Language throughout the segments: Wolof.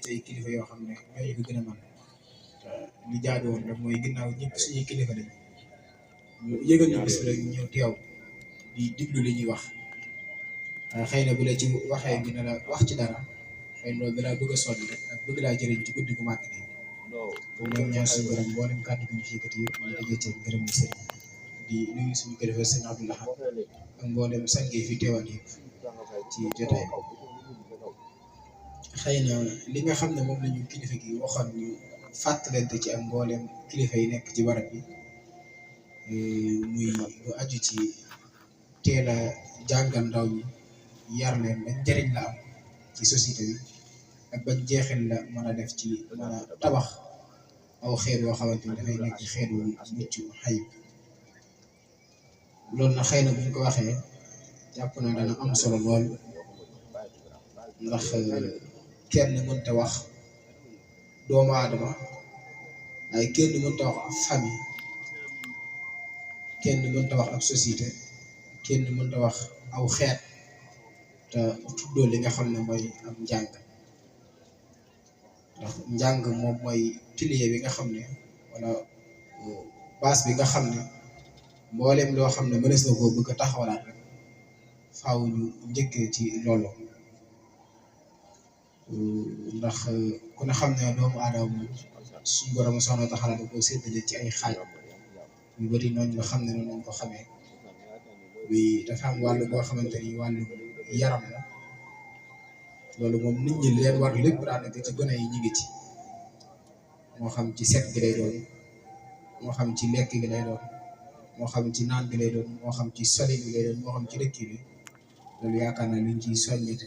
ci ay kilifa yoo xam ne ñooñu ko gën a mën li jaadu woon rek mooy ginnaaw ñëpp suñuy kilifa lañ ñu yëgal ñu bis rek ñëw teew di diglu li ñuy wax xëy na bu la ci waxee dina la wax ci dara xëy na loolu dalaa bëgg a soññ rek ak bëgg laa jëriñ ci guddi gu màgg gi kon ñoom ñaar suñu borom mboolem kàddu gi ñu fi yëkkati yëpp ñu dajee ci gërëm ni sëriñ di nuyu suñu kilifa sëñ Abdou Lahad ak mboolem sang yi fi teewal yëpp ci jotaay xëy na li nga xam ne moom la ñu kilifa gi waxoon ñu fàttalante ci ak mboolem kilifa yi nekk ci barab bi muy lu aju ci teel a jàngal ndaw ñi yar leen bañ njëriñ la am ci société bi ak bañ jeexil la mën a def ci mën a tabax aw xeet yoo xamante ni dafay nekk xeet wu mucc xayib loolu na xëy na buñ ko waxee jàpp na dana am solo lool ndax kenn mënta wax doomu aadama waaye kenn mënta wax ab famille kenn mënta wax ab société kenn mënta wax aw xeet te tuddoo li nga xam ne mooy am njàng ndax njàng moom mooy pilier bi nga xam ne wala base bi nga xam ne mboolem loo xam ne mënees na koo bëgg a taxawalaat rek faaw ñu njëkkee ci loolu ndax ku ne xam ne doomu aadama moom suñu borom subhaanahu wa taala da koo séddale ci ay xaaj yu bëri noonu nga xam ne noonu lañ ko xamee bi dafa am wàllu boo xamante ni wàllu yaram la loolu moom nit ñi leen war lépp daanaka ci gone yi ñu ngi ci moo xam ci set gi lay doon moo xam ci lekk gi lay doon moo xam ci naan gi lay doon moo xam ci soli gi lay doon moo xam ci dëkk bi loolu yaakaar naa liñ ciy soññeeti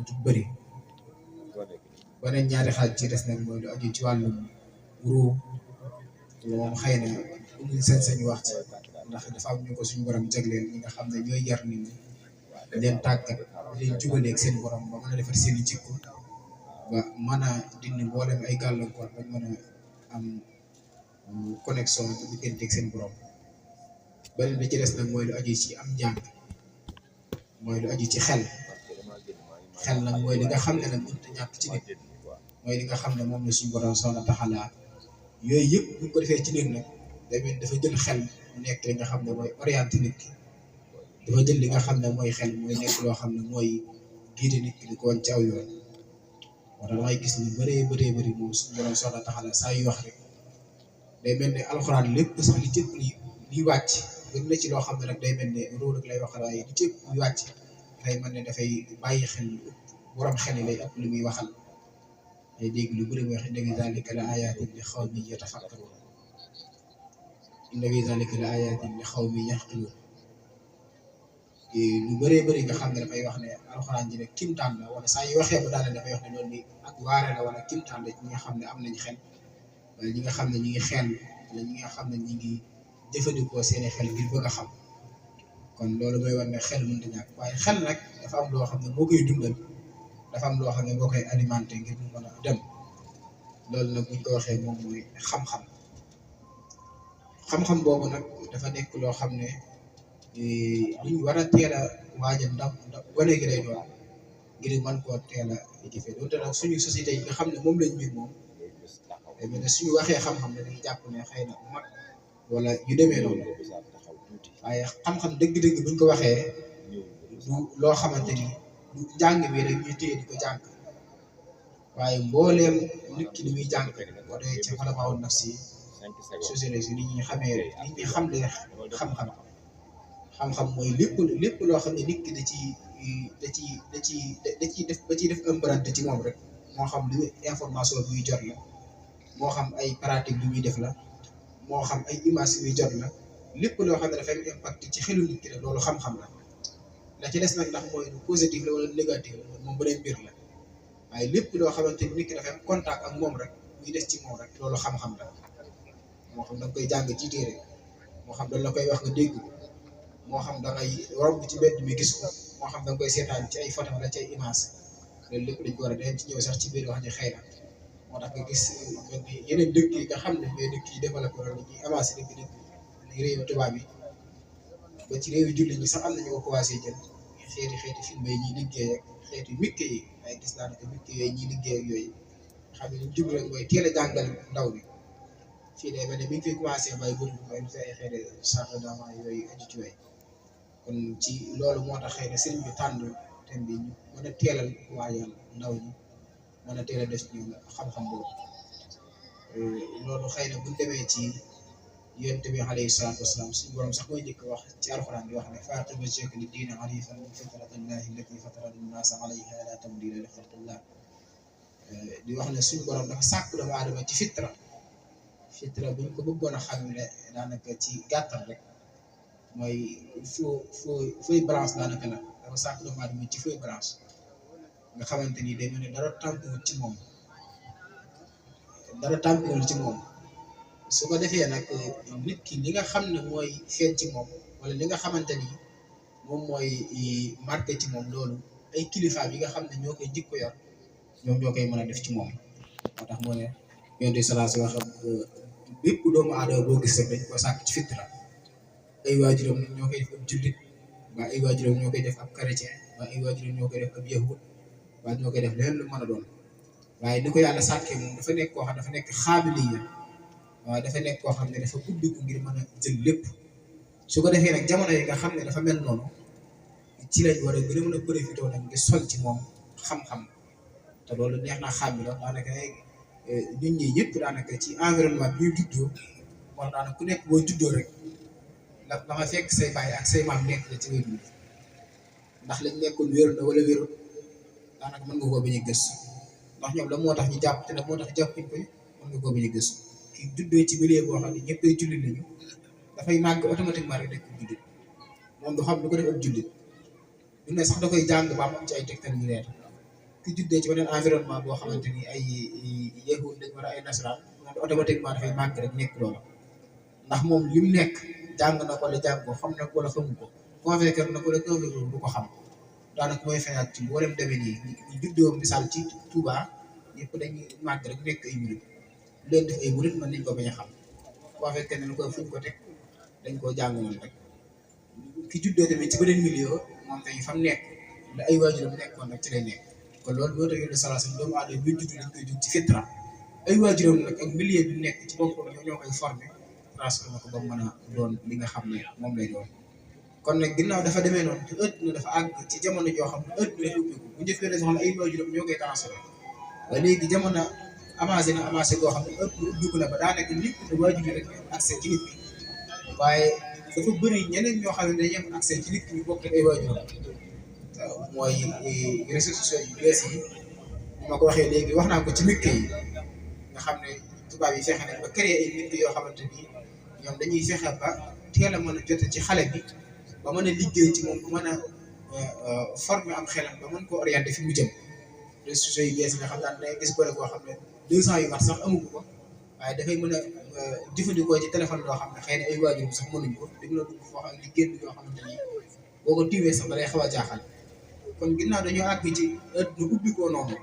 du bëri beneen ñaari xaaj ci des nag mooy lu aju ci wàllum ruu moom xëy na amuñ sañ-sañu wax ci ndax dafa am ñu ko suñu borom jagleel ñi nga xam ne ñooy yar nit ñi leen tàggat leen jubaleeg seen borom ba mën a defar seen i jikko ba mën a dindi mboolem ay gàllankoor ba mën a am connexion ci digganteeg seen borom beneen bi ci des nag mooy lu aju ci am njàng mooy lu aju ci xel nag mooy li nga xam ne nag mënut a ñàkk ci nit mooy li nga xam ne moom la suñu borom subhaanahu wa taala yooyu yëpp bu ñu ko defee ci nit nag tamit dafa jël xel mu nekk li nga xam ne mooy orienté nit ki dafa jël li nga xam ne mooy xel mooy nekk loo xam ne mooy guidé nit ki di ko woon ci aw yoon moo tax dangay gis lu bëree bëri moom suñu borom subhaanahu wa taala saa yu wax rek day mel ne alxuraan lépp sax li ci ëpp li wàcc gën na ci loo xam ne rek day mel ne róo rek lay waxal waaye li ci ëpp li wàcc dafay mel ne dafay bàyyi xel borom xel yi lay ëpp li muy waxal day dégg lu bëri muy wax inna fi zaalika la aayaatin li qawmin yatafakkaruun inna fi zaalika la aayaatin li qawmin yaqiluun lu bëree bëri nga xam ne dafay wax ne alxuraan ji ne kimtaan la wala saa yu waxee ba daal dafay wax ne loolu ni ak waare la wala kimtaan la ñi nga xam ne am nañ xel wala ñi nga xam ne ñi ngi xel wala ñi nga xam ne ñi ngi jëfandikoo seeni xel ngir bëgg a xam kon loolu mooy war ne xel mënta ñàkk waaye xel nag dafa am loo xam ne moo koy dundal dafa am loo xam ne moo koy alimenté ngir mu mën a dem loolu nag buñ ko waxee moom mooy xam-xam boobu nag dafa nekk loo xam ne luñ war a teel a waajal ndax gone gi lay doon ngir mën koo teel a jëfee donte nag suñu société yi nga xam ne moom lañ mbir moom mais ne suñu waxee xam-xam ne dañuy jàpp ne xëy na mag wala yu demee noonu waaye xam-xam dëgg-dëgg buñ ko waxee du loo xamante ni du njàng bi rek ñuy téye di ko jàng waaye mbooleem nit ki ni muy jàng boo dee ci xolofaawu nafsi sociologie li ñuy xamee li ñuy xam le xam-xam mooy lépp loo xam ne nit ki da ciy def empreinte ci moom rek moo xam lu information bi muy jot la moo xam ay pratique bi muy def la moo xam ay image bi muy jot la lépp loo xam ne dafay am impact ci xelu nit ki la loolu xam-xam la ci des nag ndax mooy lu positif la wala négatif la moom beneen mbir la waaye lépp loo xamante ni nit ki dafay am contact ak moom rek muy des ci moom rek loolu xam-xam la moo xam da nga koy jàng ci téere moo xam dañ la koy wax nga dégg moo xam da ngay romb ci mbedd mi gis ko moo xam da nga koy seetaan ci ay photo wala ci ay image loolu lépp dañ ko war a dañ ci ñëw sax ci biir wax ji xëy na moo tax nga gis mel ni yeneen dëkk yi nga xam ne mooy dëkk yi développé wala ñuy avancé dëkk réewu tubaab yi ba ci réewu jullit ñi sax am nañu ko commencé jël xeeti film yi ñuy liggéey ak xeeti mikke yi waaye gis naa ne que mikke yooyu ñuy liggéey ak yooyu xam ne ñu jublu rek mooy teel a jàngal ndaw bi fii day mel ne bi ñu fi commencé bay bëri mooy fi ay xeeti charge d'enfant yooyu aju ci way kon ci loolu moo tax xëy na sëriñ bi tànn thème bi ñu mën a teelal waajal ndaw ñi mën a teel a def ñu xam-xam boobu loolu xëy na buñ demee ci yonent bi alayhi salaatu wasalaam suñu borom sax mooy njëkk wax ci alxuraan di wax ne faaqim wajhaka lid-diini haniifan fitratallahi allati fatara an-naasa alayha laa tabdiila li xalqillah di wax ne suñu borom dafa sàkk doomu aadama ci fitra buñ ko bëggoon a xam ne daanaka ci gàttal rek mooy fooy branche daanaka la dafa sàkk doomu aadama ci fooy branche nga xamante ni day mel ne dara tàmpuwul ci moom su ko defee nag nit ki li nga xam ne mooy feeñ ci moom wala li nga xamante ni moom mooy marqué ci moom loolu ay kilifaam yi nga xam ne ñoo koy jikko yor ñoom ñoo koy mën a def ci moom moo tax moo ne yonent sallallahu alayhi wa sallam bépp doomu aadama boo gis rek dañ ko sàkk ci fitra ay waajuram ñoo koy def ab jullit waa ay waajuram ñoo koy def ab chrétien waa ay waajuram ñoo koy def ab yahud waa ñoo koy def leneen lu mën a doon waaye ni ko yàlla sàkkee moom dafa nekk koo xam dafa nekk xaabiliya waaw dafa nekk koo xam ne dafa ubbiku ngir mën a jël lépp su ko defee nag jamono yi nga xam ne dafa mel noonu ci lañ war a gën a mën a profité nag ngir sol ci moom xam-xam te loolu neex naa xam la daanaka nit ñi ñëpp daanaka ci environnement bi ñu juddoo moo daanaka ku nekk boo juddoo rek ndax dama fekk say baay ak say maam nekk la ci wér ndax lañ nekkoon wér na wala wérul daanaka mën nga koo bañ a gëstu ndax ñoom la moo tax ñu jàpp te la moo tax jàppuñ ko mën nga koo bañ a gëstu ki juddoo ci milieu boo xam ne ñëpp ay jullit lañu dafay màgg automatiquement rek nekk jullit moom du xam lu ko def ab jullit du ne sax da koy jàng ba am ci ay tegtal yu leer ki juddee ci beneen environnement boo xamante ni ay yahud lañ wala ay nasaraan moom automatiquement dafay màgg rek nekk loola ndax moom li mu nekk jàng na ko la jàng ko xam na ko la xamu ko convaincre na ko la convaincre du ko xam daanaka mooy feeñaat ci mboolem demee nii ñu juddoo misaal ci Touba ñëpp dañuy màgg rek nekk ay murit leen def ay murit mën nañ ko bañ a xam convaincre ne ko fuñ ko teg dañ koo jàngoon rek ki juddoo tamit ci beneen milieu moom tamit fa mu nekk la ay waajuram nekkoon nag ci lay nekk kon loolu moo tax yéen a salaasam doomu aadama bi judd dañ koy jug ci fitra ay waajuram nag ak milieu bi nekk ci boppam ñoo koy formé transformé ko ba mu mën a doon li nga xam ne moom lay doon. kon nag ginnaaw dafa demee noonu te ëtt dafa àgg ci jamono joo xam ne ëtt bi dafa ubbeeku bu njëkk soxla ay waajuram ñoo koy transformé waaye léegi jamono avancé goo xam ne ëtt bi ubbeeku na ba daanaka nit ñi waajur yi rek accès ci nit ki waaye dafa bëri ñeneen ñoo xam ne dañuy am accès ci nit ki ñu bokk ak ay waajuram mooy réseaux sociaux yu bees yi ma ko waxee léegi wax naa ko ci micro yi nga xam ne tubaab yi fexe nañ ba créer ay micro yoo xamante ni ñoom dañuy fexe ba teel a mën a jot ci xale bi ba mën a liggéey ci moom ba mën a former am xelam ba mën ko orienter fi mu jëm réseaux sociaux yu bees yi nga xam daan day gis gone koo xam ne 200 yu mat sax amu ko waaye dafay mën a jëfandikoo ci téléphone loo xam ne xëy na ay waajuram sax mënuñ ko di mën a dugg foo xam ne génn yoo xamante ni boo ko tiwee sax da lay xaw a jaaxal kon ginnaaw dañoo àgg ci àdduna ubbi ko noonu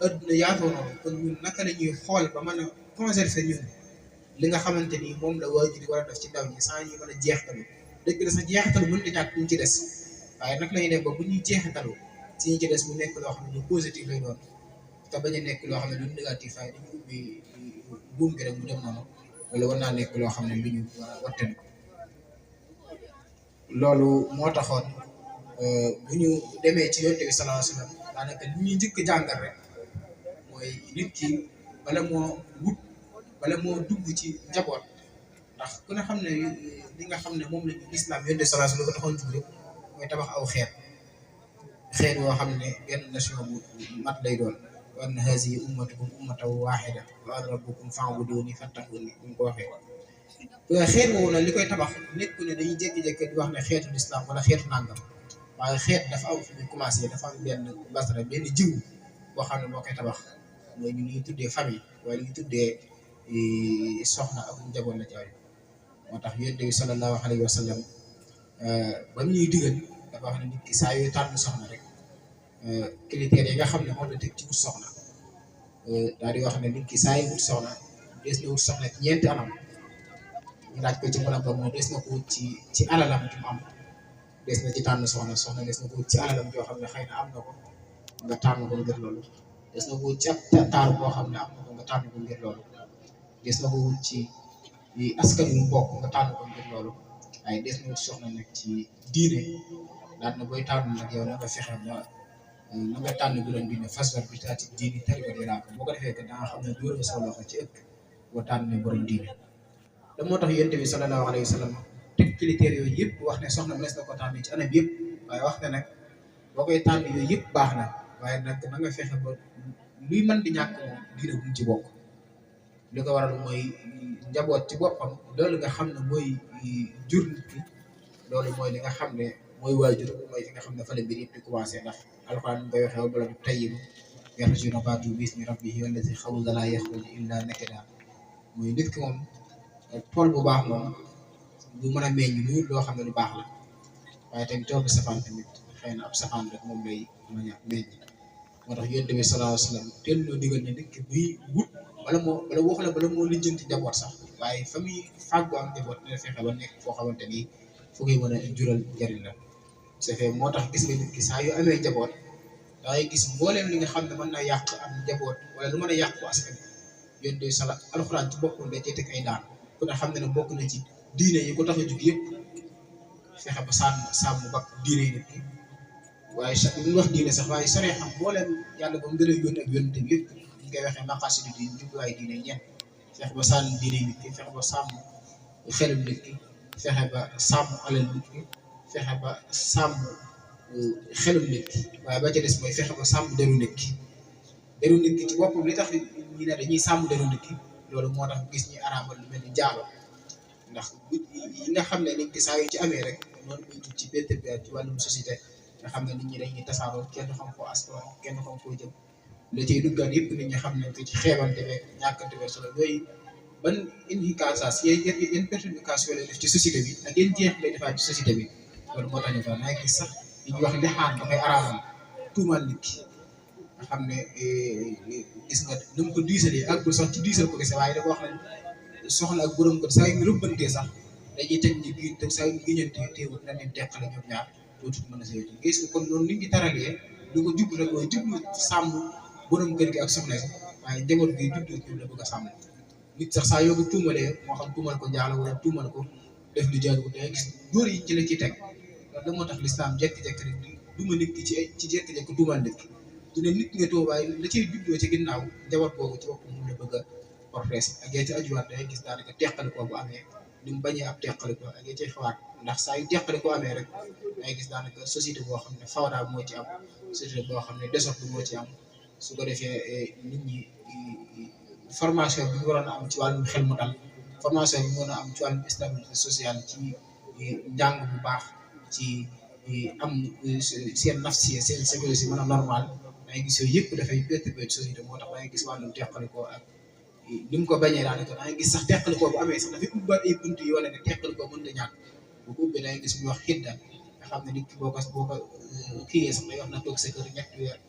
àdduna yaatoo noonu kon ñun naka la ñuy xool ba mën a conserver ñun li nga xamante ni moom la waajur yi war a def ci ndaw ñi sans ñuy mën a jeextalu dëgg la sax jeexitalu mën di ñàkk ñu ci des waaye naka la ñuy def ba bu ñuy jeexitalu ci ñu ci des mu nekk loo xam ne lu positif lay doon te bañ a nekk loo xam ne lu négatif waaye dañu ubbi buum gi rek mu dem noonu wala war naa nekk loo xam ne lu ñu war a wattani loolu moo taxoon bu ñu demee ci yonent bi sallallahu alayhi wa sallam daanaka li ñuy njëkk jàngal rek mooy nit ki bala moo dugg ci njaboot ndax ku ne xam ne li nga xam ne moom lañu islam yonent bi sallallahu alayhi wa sallam lu ko taxoon jug rek mooy tabax aw xeet woo xam ne benn nation bu mat lay doon wa anna hazihi ummatukum ummatan wahida wa ana rabbukum fa'buduni fattaquni bu ñu ko waxee xeet woowu nag li koy tabax nekku ne dañuy jékki-jékki di wax ne xeetu islam wala xeetu nàngam waaye xeet dafa am fu ñu commencé dafa am benn basara benn jiw boo xam ne moo koy tabax mooy ñu ñuy tuddee famille waaye li ñuy tuddee soxna ak njaboot la jaay moo tax yonent bi sallallahu alayhi wa sallam ba mu ñuy digal dafa wax ne nit ki saa yooyu tànn soxna rek critères yi nga xam ne moom la teg ci wut soxna daal di wax ne nit ki saa yi wut soxna des na wut soxna ci ñeenti anam ñu laaj ko ci mën a boobu ne des na ko wut ci alalam ci mu am des na ci tànn soxna des na ko wut ci alalam joo xam ne xëy na am na ko nga tànn ko ngir loolu des na ko wut ci ab taar boo xam ne am na ko nga tànn ko ngir loolu des na ko wut ci askan wi bokk nga tànn ko ngir loolu waaye des na wut soxna nag ci diine daal na booy tànn nag yow na nga fexe ba na nga tànn bu doon diine fasbar bi taati diini tariqa di raaka boo ko defee que da nga xam ne dóor sa loxo ci ëpp boo tànn borom diine da moo tax yonent bi sallallahu alayhi wa sallam teg critères yooyu yëpp wax ne soxna mënees na ko tànn ci anam yëpp waaye wax ne nag boo koy tànn yooyu yëpp baax na waaye nag na nga fexe ba luy mën di ñàkk moom diine bu mu ci bokk li ko waral mooy njaboot ci boppam loolu nga xam ne mooy jur nit ki loolu mooy li nga xam ne mooy waajur mooy fi nga xam ne fa la mbir yëpp di commencé ndax alxuraan nga waxee wa baladu tayyib yaxruju nabaatuhu bi izni rabbihi wallazi xabusa laa yaxruju illaa nakida mooy nit ki moom tool bu baax moom du mën a meññ lu loo xam ne lu baax la waaye tamit tool bu safaan tamit xëy na ab safaan rek moom lay mën a meññ moo tax yonent bi sallallahu alayhi wa sallam teel noo digal ne nit ki buy wut bala moo lijjanti njaboot sax waaye fa muy fàggu am njaboot dina fexe ba nekk foo xamante ni fu koy mën a jural njariñ la c'est fait moo tax gis nga nit ki saa yu amee njaboot dangay gis mbooleem li nga xam ne mën na yàq am njaboot wala lu mën a yàq ko askan yonent bi sala alxuraan ci boppam da cee teg ay daan ku ne xam ne ne bokk na ci diine yi ko tax a jug yëpp fexe ba sàmm ba diine yi nit ki waaye lu wax diine sax waaye sore xam mbooleem yàlla ba mu gën a yónni ak yónni tamit yëpp ñu koy waxee maqaasidu diine jubluwaay diine ñeent fexe ba sàmm diine nit ki fexe ba sàmm xelum nit ki fexe ba sàmm alal nit ki fexe ba sàmm xelum nit ki waaye ba ca des mooy fexe ba sàmm deru nit ki ci boppam li tax ñi ne dañuy sàmm deru nit ki loolu moo tax gis ñi araamal lu mel ni jaalo ndax yi nga xam ne nit ki saa yu ci amee rek noonu muy tudd ci bépp ci wàllum société nga xam ne nit ñi dañuy tasaaroo kenn xam koo askan kenn xam koo jëm la ciy duggaan yëpp nit ñi xam nañ ko ci xeebante beeg ñàkkante beeg solo yooyu ban efficace yéen perturbation lay def ci société bi ak yéen jeex lay defaat ci société bi loolu moo tax ñu fa naa gis sax li ñuy wax lixaan dafay araamal tuumaal nit ki nga xam ne gis nga nu mu ko diisalee àggul sax ci diisal ko kese waaye dafa wax ne soxna ak borom kër saa yu ñu rëbbantee sax dañuy teg ñi gi te saa yu ñu giñante teewul na leen teqale ñoom ñaar dootul mën a saytu gis nga kon noonu nit ñi taralee lu ko jublu rek mooy jublu sàmm borom kër gi ak soxna si waaye njaboot gi jublu ñoom la bëgg a sàmm nit sax saa yoo ko tuumalee moo xam tuumal ko njaalo wala tuumal ko def lu jaaduwul da ngay gis góor yi ci la ciy teg loolu da moo tax lislaam jekki-jekki rek duma nit ki ci jekki-jekki tuumal nit ki du ne nit nga toobaay la ciy juddoo ci ginnaaw njaboot boobu ci bopp mun la bëgg a portrési ak yee ci ajuwaat da ngay gis daanaka teqalikoo bu amee ni mu bañee ab teqalikoo ak yee ci xawaat ndax saa yu teqalikoo amee rek da ngay gis daanaka société boo xam ne fawda moo ci am société boo xam ne désordre moo ci am su ko defee nit ñi formation bi ñu waroon a am ci wàllum xel mu dal formation bi ñu waroon a am ci wàllum stabilité sociale ci njàng bu baax ci am seen nafsiya seen sécurité mën a normal dangay gis yooyu yëpp dafay perturber société moo tax dangay gis wàllum teqalikoo ak ni mu ko bañee daanaka dangay gis sax teqalikoo bu amee sax dafay ubbaat ay bunt yoo ne teqalikoo mënut a ñàkk bu ko ubbee dangay gis muy wax xidda nga xam ne nit ki boo ko kiyee sax day wax na toog sa kër ñetti weer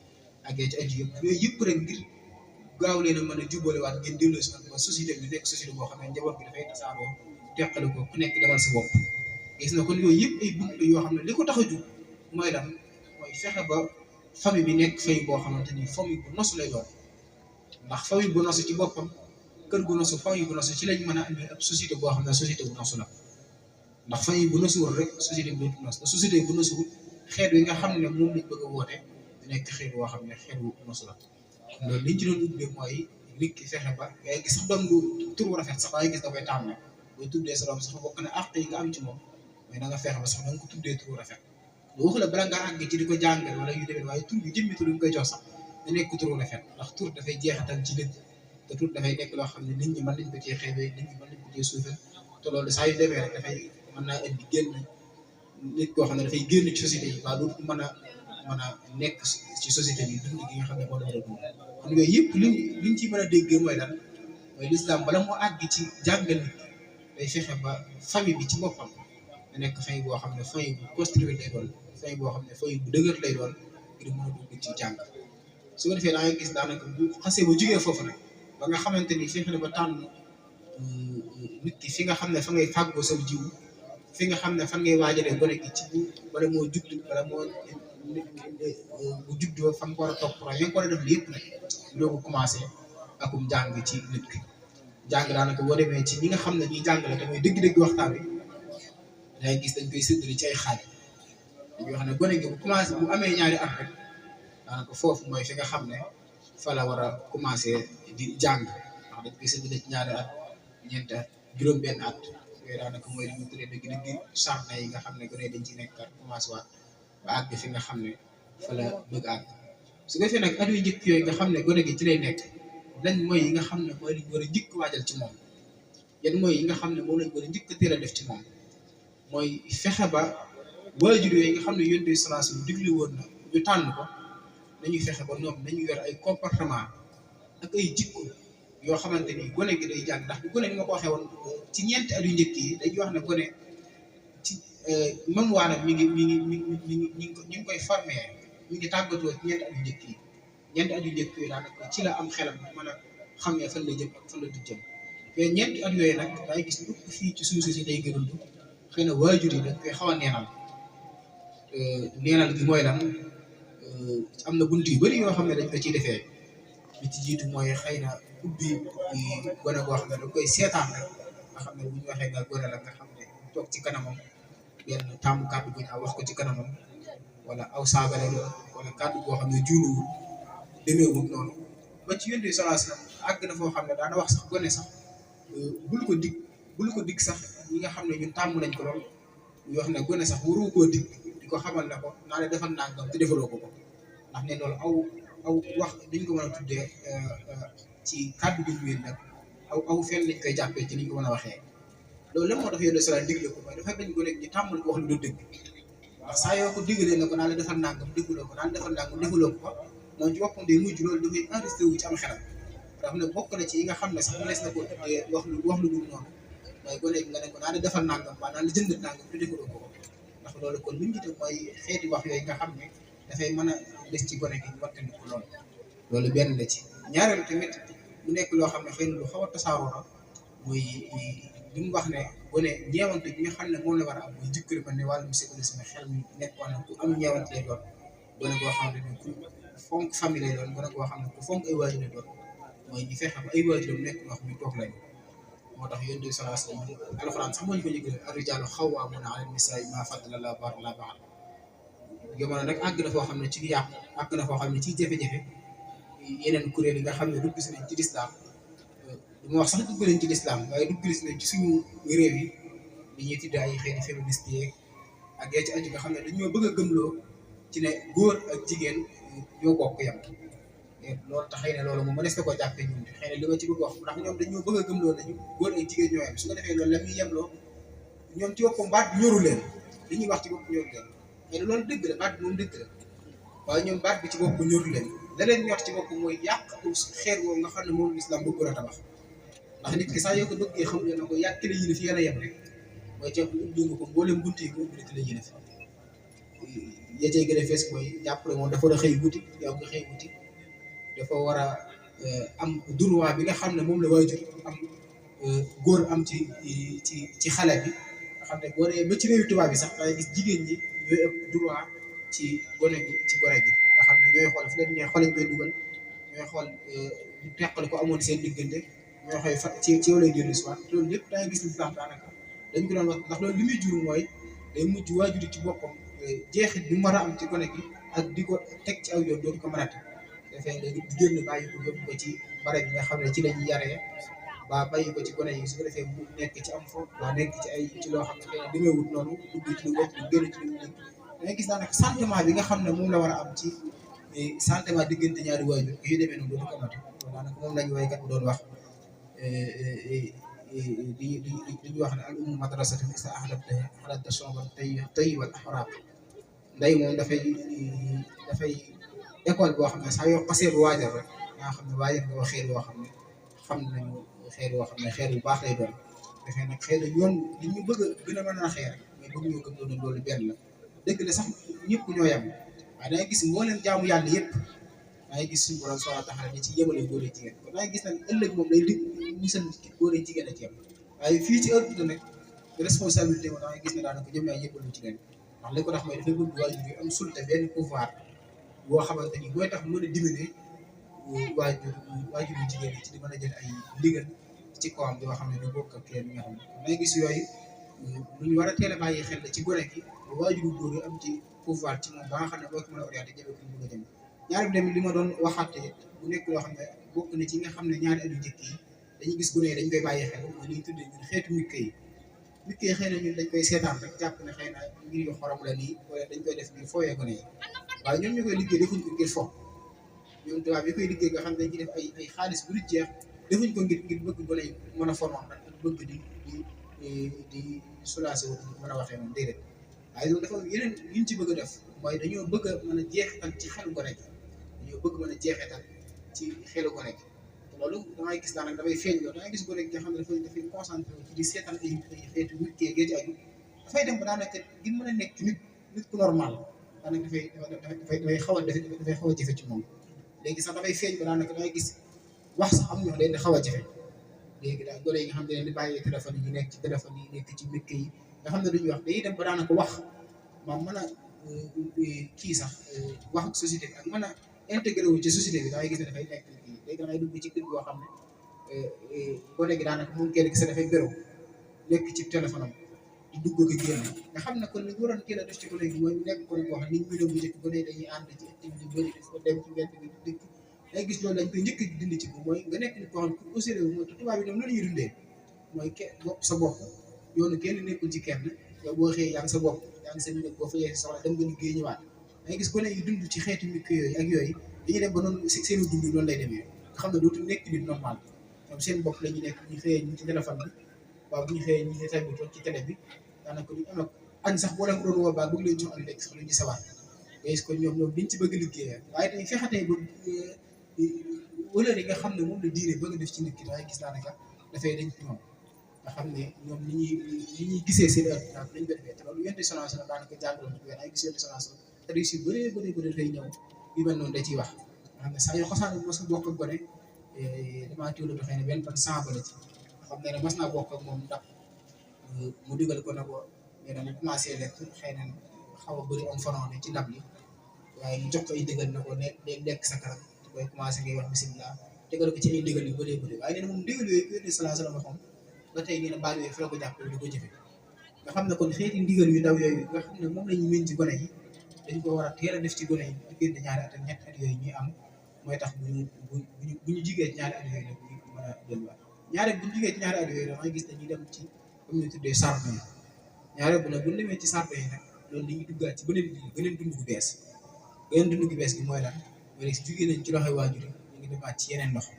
ak ci aju yëpp yooyu yëpp rek ngir gaaw leen a mën a jubalewaat ngeen delloo si ba société bi nekk société boo xam ne njaboot bi dafay tasaaroo teqale ko ku nekk demal sa bopp gis na kon yooyu yëpp ay bunt la yoo xam ne li ko tax a jug mooy lan mooy fexe ba famille bi nekk fay boo xamante ni famille bu nosu lay doon ndax famille bu nosu ci boppam kër gu nosu famille bu nosu ci lañ mën a amee ab société boo xam ne société bu nosu la ndax famille bu nosuwul rek société bi dootul nos société bu nosuwul xeet wi nga xam ne moom lañ bëgg a woote nekk xeet boo xam ne xeet wu nosu la loolu liñ ci doon ubbee mooy nit ki fexe ba ngay gis sax doom du tur wu rafet sax dangay gis da koy tàmm booy tuddee sa doom sax bokk na àq yi nga am ci moom mais da nga fexe ba sax da nga ko tuddee tur wu rafet lu wax la bala nga àgg ci di ko jàngal wala yu demee waaye tur bi jëmmi tur ñu koy jox sax da nekk tur wu rafet ndax tur dafay jeexital ci nit te tur dafay nekk loo xam ne nit ñi mën nañ ko cee xeebee nit ñi mën nañ ko cee suufee te loolu saa yu demee rek dafay mën naa indi génn nit koo xam ne dafay génn ci société yi waa dootu mën a nekk ci société bi dund gi nga xam ne moo la war a dund kon yooyu yëpp liñ ci mën a déggee mooy lan mooy lislaam bala moo àgg ci jàngal nit day fexe ba famille bi ci boppam da nekk famille boo xam ne famille bu construire lay doon famille boo xam ne famille bu dëgër lay doon ngir mën a dugg ci jàng su ko defee da ngay gis daanaka bu xasee ba jugee foofu nag ba nga xamante ni fexe na ba tànn nit ki fi nga xam ne fa ngay fàggoo sa jiw fi nga xam ne fan ngay waajalee gone gi ci bu bala moo jublu bala moo bu juddoo fan ko war a topp yi nga ko war a def lépp nag doo ko commencé akum jàng ci nit ki jàng daanaka boo demee ci ñi nga xam ne ñuy jàngale te mooy dëgg-dëgg waxtaan wi dangay gis dañ koy séddale ci ay xaaj yoo xam ne gone gi bu commencé bu amee ñaari at rek daanaka foofu mooy fi nga xam ne fa la war a commencé di jàng ndax dañ koy séddale ci ñaari at ñeenti at juróom-benn at yooyu daanaka mooy li ñu tuddee dëgg-dëgg charne yi nga xam ne gone dañ ci nekk commencé waat ba àgg fi nga xam ne fa la bëgg àgg su ko defee nag at yu njëkk yooyu nga xam ne gone gi ci lay nekk lan mooy yi nga xam ne mooy li ñu war a njëkk waajal ci moom yan mooy yi nga xam ne moom lañ war a njëkk a teel a def ci moom mooy fexe ba waajur yooyu nga xam ne yonent bi sallallahu alayhi wasallam diglu woon na ñu tànn ko nañuy fexe ba ñoom nañu yor ay comportement ak ay jikko yoo xamante ni gone gi day jàng ndax bu gone ni ma ko waxee woon ci ñeenti at yu njëkk yi dañuy wax ne gone ci même waanam mi ngi koy formé mi ngi tàggatoo ci ñeenti at yu njëkk yi ñeenti at yu njëkk yi daanaka ci la am xelam mën a xamee fan la jëm ak fan la du jëm mais ñeenti at yooyu nag dangay gis lu ëpp fii ci suñu société yi gënul xëy na waajur yi dañ koy xaw a neenal gi mooy lan am na bunt yu bari yoo xam ne dañ ko ciy defee li ci jiitu mooy xëy na ubbi gone goo xam ne dañ koy seetaan rek nga xam ne bu ñu waxee nga gone la nga xam ne toog ci kanamam benn taamu kàddu bu ñu wax ko ci kanamam wala aw saaga lay doon wala kàddu boo xam ne juunuwul demeewul noonu ba ci yonent bi sallallahu alayhi wasallam àgg na foo xam ne daana wax sax gone sax bul ko dig sax ñi nga xam ne ñun tàmm nañ ko lool yoo xam ne gone sax waru koo dig di ko xamal ne ko naa ne defal nangam te defaloo ko ndax ne loolu aw wax dañ ko mën a tuddee ci kàddu gi ñu wér nag aw fenn lañ koy jàppee ci niñ ko mën a waxee loolu la moo tax yonent sallallahu digle ko mooy dafay bañ gone ñu tàmmal ko wax lu dul dëgg ndax saa yoo ko digalee ne ko naa la defal nangam defaloo ko naa la defal nangam defaloo ko moom ci boppam day mujj loolu dafay enregistré wu ci am xelam dafa ne bokk na ci yi nga xam ne sax mënees na ko tuddee wax lu dul noonu mooy gone gi nga ne ko naa la defal nangam ba naa la jënd nangam te defaloo ko ndax loolu kon li ñu jiite mooy xeeti wax yooyu nga xam ne dafay mën a des ci gone gi wattandi ko loolu benn la ci ñaareel tamit mu nekk loo xam ne xëy na lu xaw a tasaaroo na muy li mu wax ne gone ñeewante bi nga xam ne moom la war a am muy jikko ba ne wàllum sécurité sama xel mi nekk wax na ku am ñeewante lay doon gone goo xam ne ku fonk famille lay doon gone goo xam ne ku fonk ay waajur lay doon mooy ñu fexe ba ay waajuram nekk wax ñu toog lañ moo tax yonent bi sallallahu alayhi wasallam alxuraan sax moo ñu ko yëgal ar-rijaalu xawwaamuuna ala nisaa'i bimaa faddala Allaahu ba'dahum alaa ba'd jamono nag àgg na foo xam ne ci yàqu àgg na foo xam ne ci jafe-jafe yeneen kuréel yi nga xam ne dugg si nañ ci lislaam du ma wax sax dugg nañ ci lislaam waaye dugg si nañ ci suñu réew yi li ñuy tuddee ay xeeti féministe yeeg ak yaa ci aju nga xam ne dañoo bëgg a gëmloo ci ne góor ak jigéen ñoo bokk yam loolu tax xëy na loolu moom mënees na koo jàppee ñun xëy na li ma ci bëgg wax ndax ñoom dañoo bëgg a gëmloo nañu góor ak jigéen ñoo yam su ko defee loolu la muy yemloo ñoom ci boppam baat bi ñoru leen li ñuy wax ci bopp ñoru leen mais loolu dëgg la baat bi moom dëgg la waaye ñoom baat bi ci bopp ñoru leen la leen ñor ci bopp mooy yàq xeer woowu nga xam ne moom l'islam bëggoon a tabax ndax nit ki sax yoo ko bëggee xam ne na ko yàq la yéene fi yéen a yem rek mooy ceeb ubbi nga ko mboolem bunte yi ko ubbi la yéene fi ya cay gën a fees mooy jàppale moom dafa war a xëy wuti yow nga xëy wuti dafa war a am droit bi nga xam ne moom la waajur am góor am ci xale bi nga xam ne boo nee ba ci réewu tubaab bi sax dangay gis jigéen ñi ñooy ëpp droit ci gone gi nga xam ne ñooy xool fu leen ñooy xool lañ koy dugal ñooy xool ñu teqale ko amoon seen diggante ñooy xool fa ci yow lay dellu si waat loolu lépp dangay gis lislaam daanaka dañ ko doon wax ndax loolu li muy jur mooy day mujj waajur ci boppam jeexit bi mu war a am ci gone gi ak di ko teg ci aw yoon dootu ko mën a teg dafay léegi di génn bàyyi ko yóbbu ko ci bare bi nga xam ne ci la ñuy yaree ba bàyyi ko ci gone yi su ko defee mu nekk ci am fo waa nekk ci ay ci loo xam ne xëy na demeewut noonu dugg ci lu bopp génn ci lu nekk dangay gis daanaka sentiment bi nga xam ne moom la war a am ci sentiment diggante ñaari waajur yu demee noonu dootu ko mate daanaka moom lañu waykat doon wax di wax ne al ummu madrasatun isa ahlalta shurba tayy wal ahraaq nday moom dafay école boo xam ne sax yoo xasee bu waajal rek nga xam ne waajal nga wax xeer yoo xam ne xam nañu xeer yoo xam ne xeer bu baax lay doon dafay nag xëy na yoon li ñu bëgg a gën a mën a xeer mais bëgg ñoo gëm loolu benn la dëgg la sax ñëpp ñoo yem waaye dangay gis moo leen jaamu yàlla yëpp dangay gis suñu borom subhanahu wa ta'ala ni ci yemale góor ak jigéen kon dangay gis nag ëllëg moom day dig musal góor ak jigéen a ci yem waaye fii ci heure bi nag responsabilité moom dangay gis ne daanaka ñoom ñaar yëppalu ci leen ndax ndax li ko tax mooy dafay bëgg waajur yi am sulta benn pouvoir boo xamante ni mooy tax mën a diminuer waajur yu jigéen yi ci di mën a jël ay ndigal ci kawam yoo xam ne du bokk ak kenn nga xam ne may gis yooyu lu ñu war a teel a bàyyi xel la ci gone gi waajuru góor yi am ci pouvoir ci moom ba nga xam ne boo ko mën a orienté jëme ko bëgg a jëm ñaari bi tamit li ma doon waxaate bu nekk loo xam ne bokk na ci nga xam ne ñaari at yu njëkk yi dañuy gis gone yi dañ koy bàyyi xel mooy li ñu tuddee ñun xeetu mikke yi xëy na ñun dañ koy seetaan rek jàpp ne xëy na ngir yu xorom la nii wala dañ koy def ngir fooyee gone yi waaye ñoom ñu koy liggéey defuñ ko ngir fo ñoom tubaab yi koy liggéey nga xam ne dañ ci def ay xaalis bu dul jeex defuñ ko ngir bëgg gone yi mën a former rek bëgg di soulager wu mën a waxee moom déedéet waaye loolu dafa yeneen liñ ci bëgg a def mooy dañoo bëgg a mën a jeexital ci xelu gone gi dañoo bëgg mën a jeexital ci xelu gone gi te loolu dangay gis daanaka dafay feeñ loolu dangay gis gone gi nga xam ne dafay concentré ci di seetal ay xeetu nit kee gee ci aju dafay dem ba daanaka ngir mën a nekk nit ku normal daanaka dafay xaw a dafay xaw a jafe ci moom léegi sax dafay feeñ ba daanaka dangay gis wax sax am ñoo leen di xaw a jafe léegi daal gone yi nga xam ne leen di bàyyi téléphone yi nekk ci téléphone yi nekk ci mbir yi nga xam ne duñuy wax dañuy dem ba daanaka wax maam mën a kii sax wax ak société bi ak mën a intégré wu ci société bi dangay gis ne dafay nekk kii léegi dangay dugg ci kër goo xam ne gone gi daanaka moom kenn gis dafay béréw nekk ci téléphone am di dugg ak génn nga xam ne kon li waroon kii la def ci gone gi mooy nekk gone boo xam ne ñu bu njëkk gone yi dañuy ànd ci activité yu bëri def ko dem ci mbedd bi dëkk day gis loolu dañ koy njëkk dindi ci ko mooy nga nekk nit koo xam ne au sérieux mooy tubaab yi ñoom la ñuy dundee mooy bopp sa bopp yoonu kenn nekkul ci kenn yow boo xëyee yaa ngi sa bopp yaa ngi sa nit boo fayee soxla dem nga liggéey ñëwaat dangay gis gone yi dund ci xeetu mikk yooyu ak yooyu dañuy dem ba noonu seen dund noonu lay demee nga xam ne dootul nekk nit normal ñoom seen bopp la ñu nekk ñu xëyee ñu ci téléphone bi waaw bu ñu xëyee ñu ngi tamit toog ci télé bi daanaka ñu am ak añ sax boo leen ko doon woo baa bëgg leen jox añ lekk sax lu ñu sawar nga gis ko ñoom liñ ci bëgg liggéeyee waaye dañuy fexatee ba wala yi nga xam ne moom la diine bëgg def ci nit ki dangay gis daanaka dafay dañ ci ñoom nga xam ne ñoom ni ñuy gisee seen adduna lañ ko defee te loolu yonte sonance la daanaka jàngaloon ñu ay gis yonte sonance te réussi bëri dafay ñëw yu mel noonu da ciy wax nga xam ne saa yoo xasaan mos a bokk ak gone damaa tiwlatu xëy na benn fan samba la ci nga xam ne mas naa bokk ak moom ndax mu digal ko na ko mais dama commencé lekk xëy na xaw a bëri am faron ci ndab li waaye mu jox ko ay digal na ko lekk sa kanam te koy commencé ngay wax bisimilah tegal ko ci ay digal yu bëree bëri waaye nee na moom digal yooyu yonte sallallahu alayhi wa sallam ba tey nee na baal yooyu fi la ko jàppale di ko jëfe nga xam ne kon xeeti ndigal yu ndaw yooyu nga xam ne moom la ñu mën ci gone yi dañ ko war a teel a def ci gone yi diggante ñaari at ak ñetti at yooyu ñuy am mooy tax bu ñu jigee ci ñaari at yooyu nag ñu mën a delluwaat ñaare bu ñu jigee ci ñaari at yooyu nag gis dañuy dem ci comme ñu tuddee sardo yi ñaare bu nag bu ñu demee ci sardo yi nag loolu dañuy duggaat ci beneen dund gu bees gi mooy lan mooy si jugee nañ ci loxoy waajur yi ñu ngi demaat ci yeneen loxo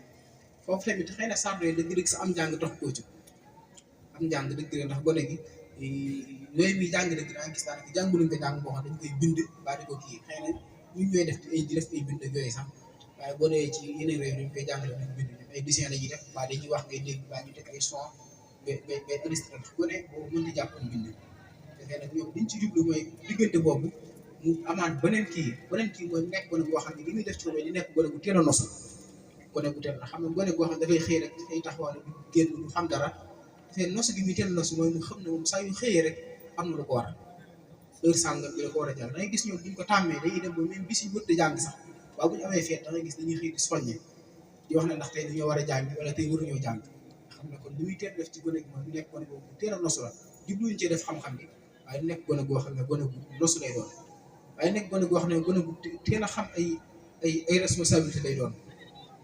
foofu tamit xëy na sardo yi dëgg-dëgg sa am njàng tax koo ci am njàng dëgg la ndax gone gi yooyu muy jàng dëgg da nga gis daanaka jànguluñ ko jàng boo xam dañ koy bind baa di ko kii xëy na ñun ñooy def di def ay bind yooyu sax waaye boo dee ci yeneen réew dañ koy jàngale dañ bind ay dessin la ñuy def baa dañuy wax ngay dégg baa ñu teg ay son ngay illustré ndax gone boobu mën di jàpp bind te xëy na ñoom liñ ci jublu mooy diggante boobu mu amaat beneen kii mooy nekk gone boo xam ne li muy def ci mooy di nekk gone bu teel a nosu gone bu teel a xam ne gone boo xam ne dafay xëy rek dafay taxawal du génn du xam dara te nosu gi muy teel nosu mooy mu xam ne moom saa yu xëyee rek am na lu ko waral heure sàngam bi la ko war a jàng da ngay gis ñoom buñ ko tàmmee dañuy dem ba même bis yu wërte jàng sax waaw bu ñu amee feet da ngay gis dañuy xëy di soññe di wax ne ndax tey dañoo war a jàng wala tey waruñoo jàng xam ne kon li muy teel def ci gone gi mooy mu nekk gone boobu teel a nosu la jubluñ cee def xam-xam bi waaye nekk gone goo xam ne gone bu nosu lay doon waaye nekk gone goo xam ne gone bu teel a xam ay responsabilité lay doon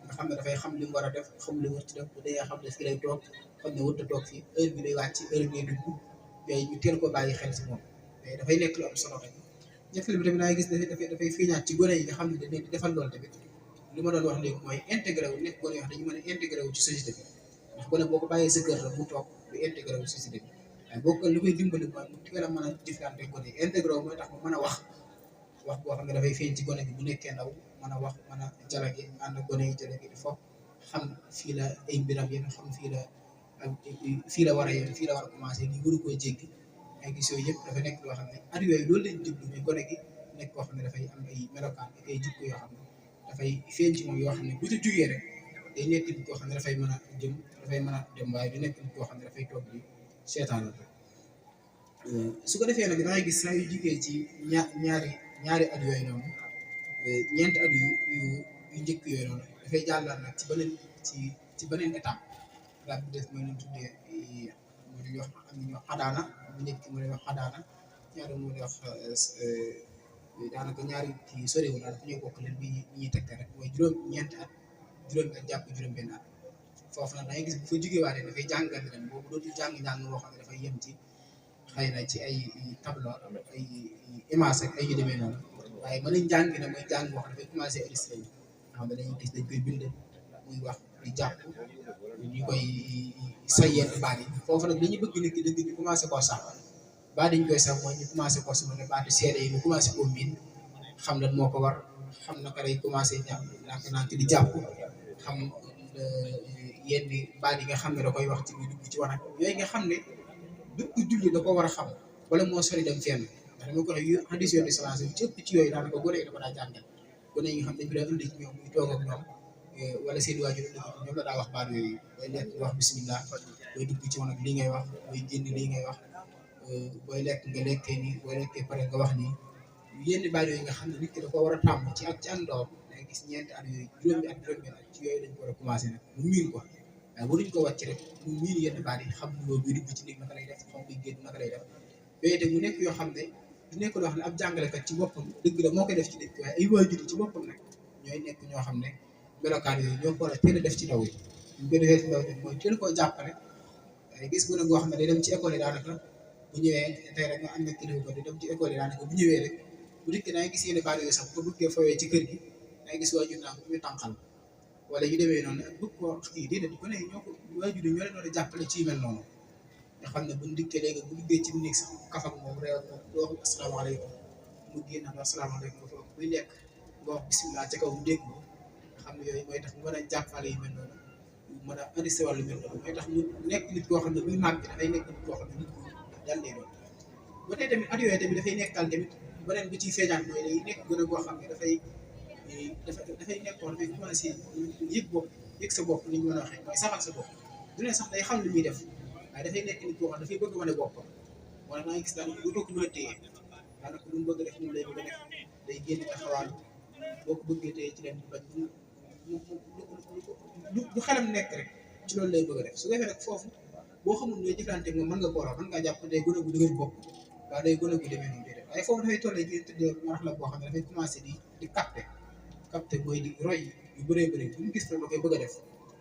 nga xam ne dafay xam li mu war a def xam li mu war ci def bu dee xam ne fi lay toog xam ne warut a toog fii heure bi day wàcc heure bi day dugg yooyu ñu teel ko bàyyi xel si moom mais dafay nekk lu am solo rek ñetteel bi tamit naa gis dafay feeñaat ci gone yi nga xam ne dañ leen di defal loolu tamit li ma doon wax léegi mooy intégré wu nekk gone yoo xam dañu mën a intégré wu ci société bi ndax gone boo ko bàyyee sa kër la mu toog du intégré wu société bi waaye boo ko li koy dimbali mooy mu teel a mën a jëflante gone yi intégré wu mooy tax mu mën a wax boo xam ne dafay feeñ ci gone bi bu nekkee ndaw mën a wax mën a jalage ànd ak gone yi jalage di foofu xam fii la ay mbiram yéen xam fii la war a yem fii la war a commencé nii waru koo jéggi ay gis yooyu yëpp dafa nekk loo xam ne at yooyu loolu lañ jublu mais gone gi nekk koo xam ne dafay am ay melokaan ak ay jikko yoo xam ne dafay feeñ ci moom yoo xam ne bu ci jugee rek day nekk nit koo xam ne dafay mën a jëm dafay mën a dem waaye du nekk nit koo xam ne dafay toog di seetaan su ko defee nag dangay gis saa yu jugee ci ñaari at yooyu noonu ñeenti at yu njëkk yooyu noonu dafay jàllal nag ci beneen étape étape bi des mooy ñu tuddee mooy li ñuy wax am nañu wax xadaana bu njëkk mu lay wax xadaana ñaari mu lay wax daanaka ñaari kii soriwul daal dafa ñuy bokk leen bi ñuy tegte rek mooy ñeenti at juróomi at jàpp juróom-benn at foofu nag da ngay gis bu fa jugee waatee dafay jàngal ren boobu dootul jàng-jàng boo xam ne dafay yem ci xëy na ci ay tableau ay image ak ay yu demee noonu waaye mën nañ jàng ne mooy jàng boo xam ne dafay commencé illustré nga xam ne dañuy gis dañ koy bind muy wax di jàpp ñu koy say yenn baat yi foofu nag dañuy bëgg nit ki dëgg ñu commencé koo sax baat yi ñu koy sax mooy ñu commencé koo sama ne baatu seede yi ñu commencé koo miin xam lan moo ko war xam naka lay commencé nànk di jàpp xam yenn baat yi nga xam ne da koy wax ci biir dugg ci wanag yooyu nga xam ne bépp julli da ko war a xam wala moo sori dem fenn ndax dama ko ne yu hadis yoon sallallahu alayhi wasallam ci ëpp ci yooyu daanaka gone yi da ko daa jàngal gone yi nga xam dañ ko daa indi ci ñoom muy toog ak ñoom wala seen waajur ñoom la daa wax baat yooyu booy lekk nga wax bismillah booy dugg ci wanag lii ngay wax booy génn lii ngay wax booy lekk nga lekkee nii booy lekkee pare nga wax nii yenn baat yooyu nga xam ne nit ki da ko war a tàmm ci ak ndoom da gis ñeenti at yooyu juróomi at ci yooyu dañ ko war a commencé nag mu miin ko waaye waruñ ko wàcc rek mu miin yenn baat yi xam loo bi dugg ci nit naka lay def xam bi génn naka lay def yooyu te mu nekk yoo xam ne du nekk loo xam ne ab jàngalekat ci boppam dëgg la moo koy def ci dëkk waaye ay waajur yi ci boppam nag ñooy nekk ñoo xam ne melokaan yooyu ñoo ko war a teel a def ci ndaw yi ñu ko defee ci ndaw yi mooy teel koo jàppale gis gën a goo xam ne day dem ci école yi daanaka bu ñëwee tey rek nga am na kilifa ko di dem ci école yi daanaka bu ñëwee rek bu dikkee da ngay gis yenn baat yooyu sax bu bëggee fawee ci kër gi da ngay gis waajur naa ñu tànqal wala yu demee noonu bëgg koo kii déedéet ko ne ñoo ko waajur yi ñoo leen war a jàppale ci yu mel noonu nga xam ne bu ndikkee léegi bu duggee ci néeg sax kaf ak moom réew moom doo wax asalaamaaleykum mu génn ak asalaamaaleykum ba foofu buy lekk nga wax bisimilah ca kaw mu dégg ko nga xam ne yooyu mooy tax mu mën a jàppale yu mel noonu mën a indi si wàllu mel noonu mooy tax mu nekk nit koo xam ne buy màgg dafay nekk nit koo xam ne nit ku dal lay doon ba tey tamit at yooyu tamit dafay nekkal tamit beneen bu ciy feeñaan mooy day nekk gën a goo xam ne dafay nekkoon dafay commencé yëg sa bopp ni ñu mën a waxee mooy saxal sa bopp du ne sax day xam li muy def waaye dafay nekk nit koo xam dafay bëgg wane boppam wala maa ngi gis daanaka bu toog mën a téye daanaka lu mu bëgg def moom lay bëgg a def day génn taxawaalu boo ko bëggee téye ci leen bañ lu xelam nekk rek ci loolu lay bëgg a def su defee nag foofu boo xamul ñooy jëflante moom mën nga ko war mën ngaa jàpp day gën a gu dëgër bopp waaye day gën a gu demee noonu waaye foofu dafay tollee ci tuddee marax la boo xam ne dafay commencé di capté mooy di roy yu bëree bëri bu ñu gis nag da koy bëgg a def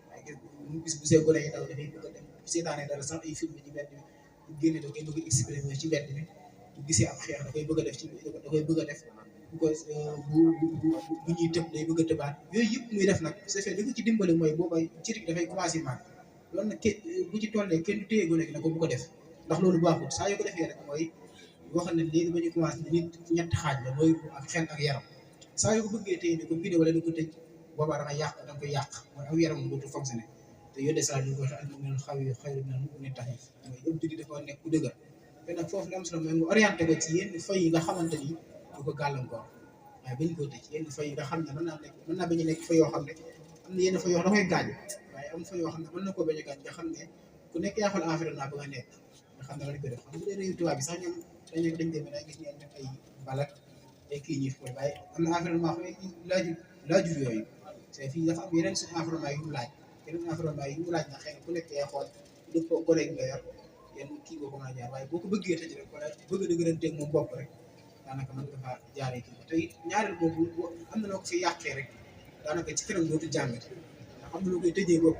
waaye ñu gis bu see gone yi daw dafay bëgg a dem bu seetaanee dara sax ay film ci mbedd mi bu génnee da koy bëgg a exprimer ci mbedd mi bu gisee ab xeex da koy bëgg a def da koy bëgg a def bu ko bu ñuy tëb day bëgg a tëbaat yooyu yëpp muy def nag su fekkee li ko ci dimbali mooy booba ciri dafay commencé màgg loolu nag bu ci tollee kenn du téye gone gi na ko bu ko def ndax loolu baaxul saa yoo ko defee rek mooy waxal ne léegi ba ñu commencé nit ñetti xaaj la mooy ak xel ak yaram saa yoo ko bëggee téye ni ko vidéo wala di ko tëj boobaa danga yàq danga koy yàq mooy aw yaram dootul fonctionné te yónde saa ñu ko waxee ak moom xaw yi xëy na mu ne tax mooy ëpp di dafa nekk ku dëgër te nag foofu li am solo mooy mu orienté ko ci yenn fay yi nga xamante ni du ko gàllankoor waaye bañ koo tëj yenn fay yi nga xam ne mën naa bañ a nekk fa yoo xam ne am na yenn fa yoo xam ne da koy gaañ waaye am fa yoo xam ne mën na koo bañ a gaañ nga xam ne ku nekk yaa xool environnement ba nga nekk nga xam ne lañ ko def xam bu dee réew tubaab bi sax ñoom dañ demee day gis ñeen def ay balak ay kii ñuy fooy waaye am na environnement fa laajul yooyu c'est fii dafa am yeneen suñu environnement yu mu laaj yeneen environnement yi mu laaj na xëy na ku nekk yaa xool dëpp ko gone nga yor yenn kii boo ko mën a jaar waaye boo ko bëggee tëj rek wala bëgg a dëgëranteeg moom bopp rek daanaka mën nga faa jaaree kii te it ñaareel boobu am na noo ko fi yàqee rek daanaka ci kanam dootu jàngate ndax am na loo koy tëjee bopp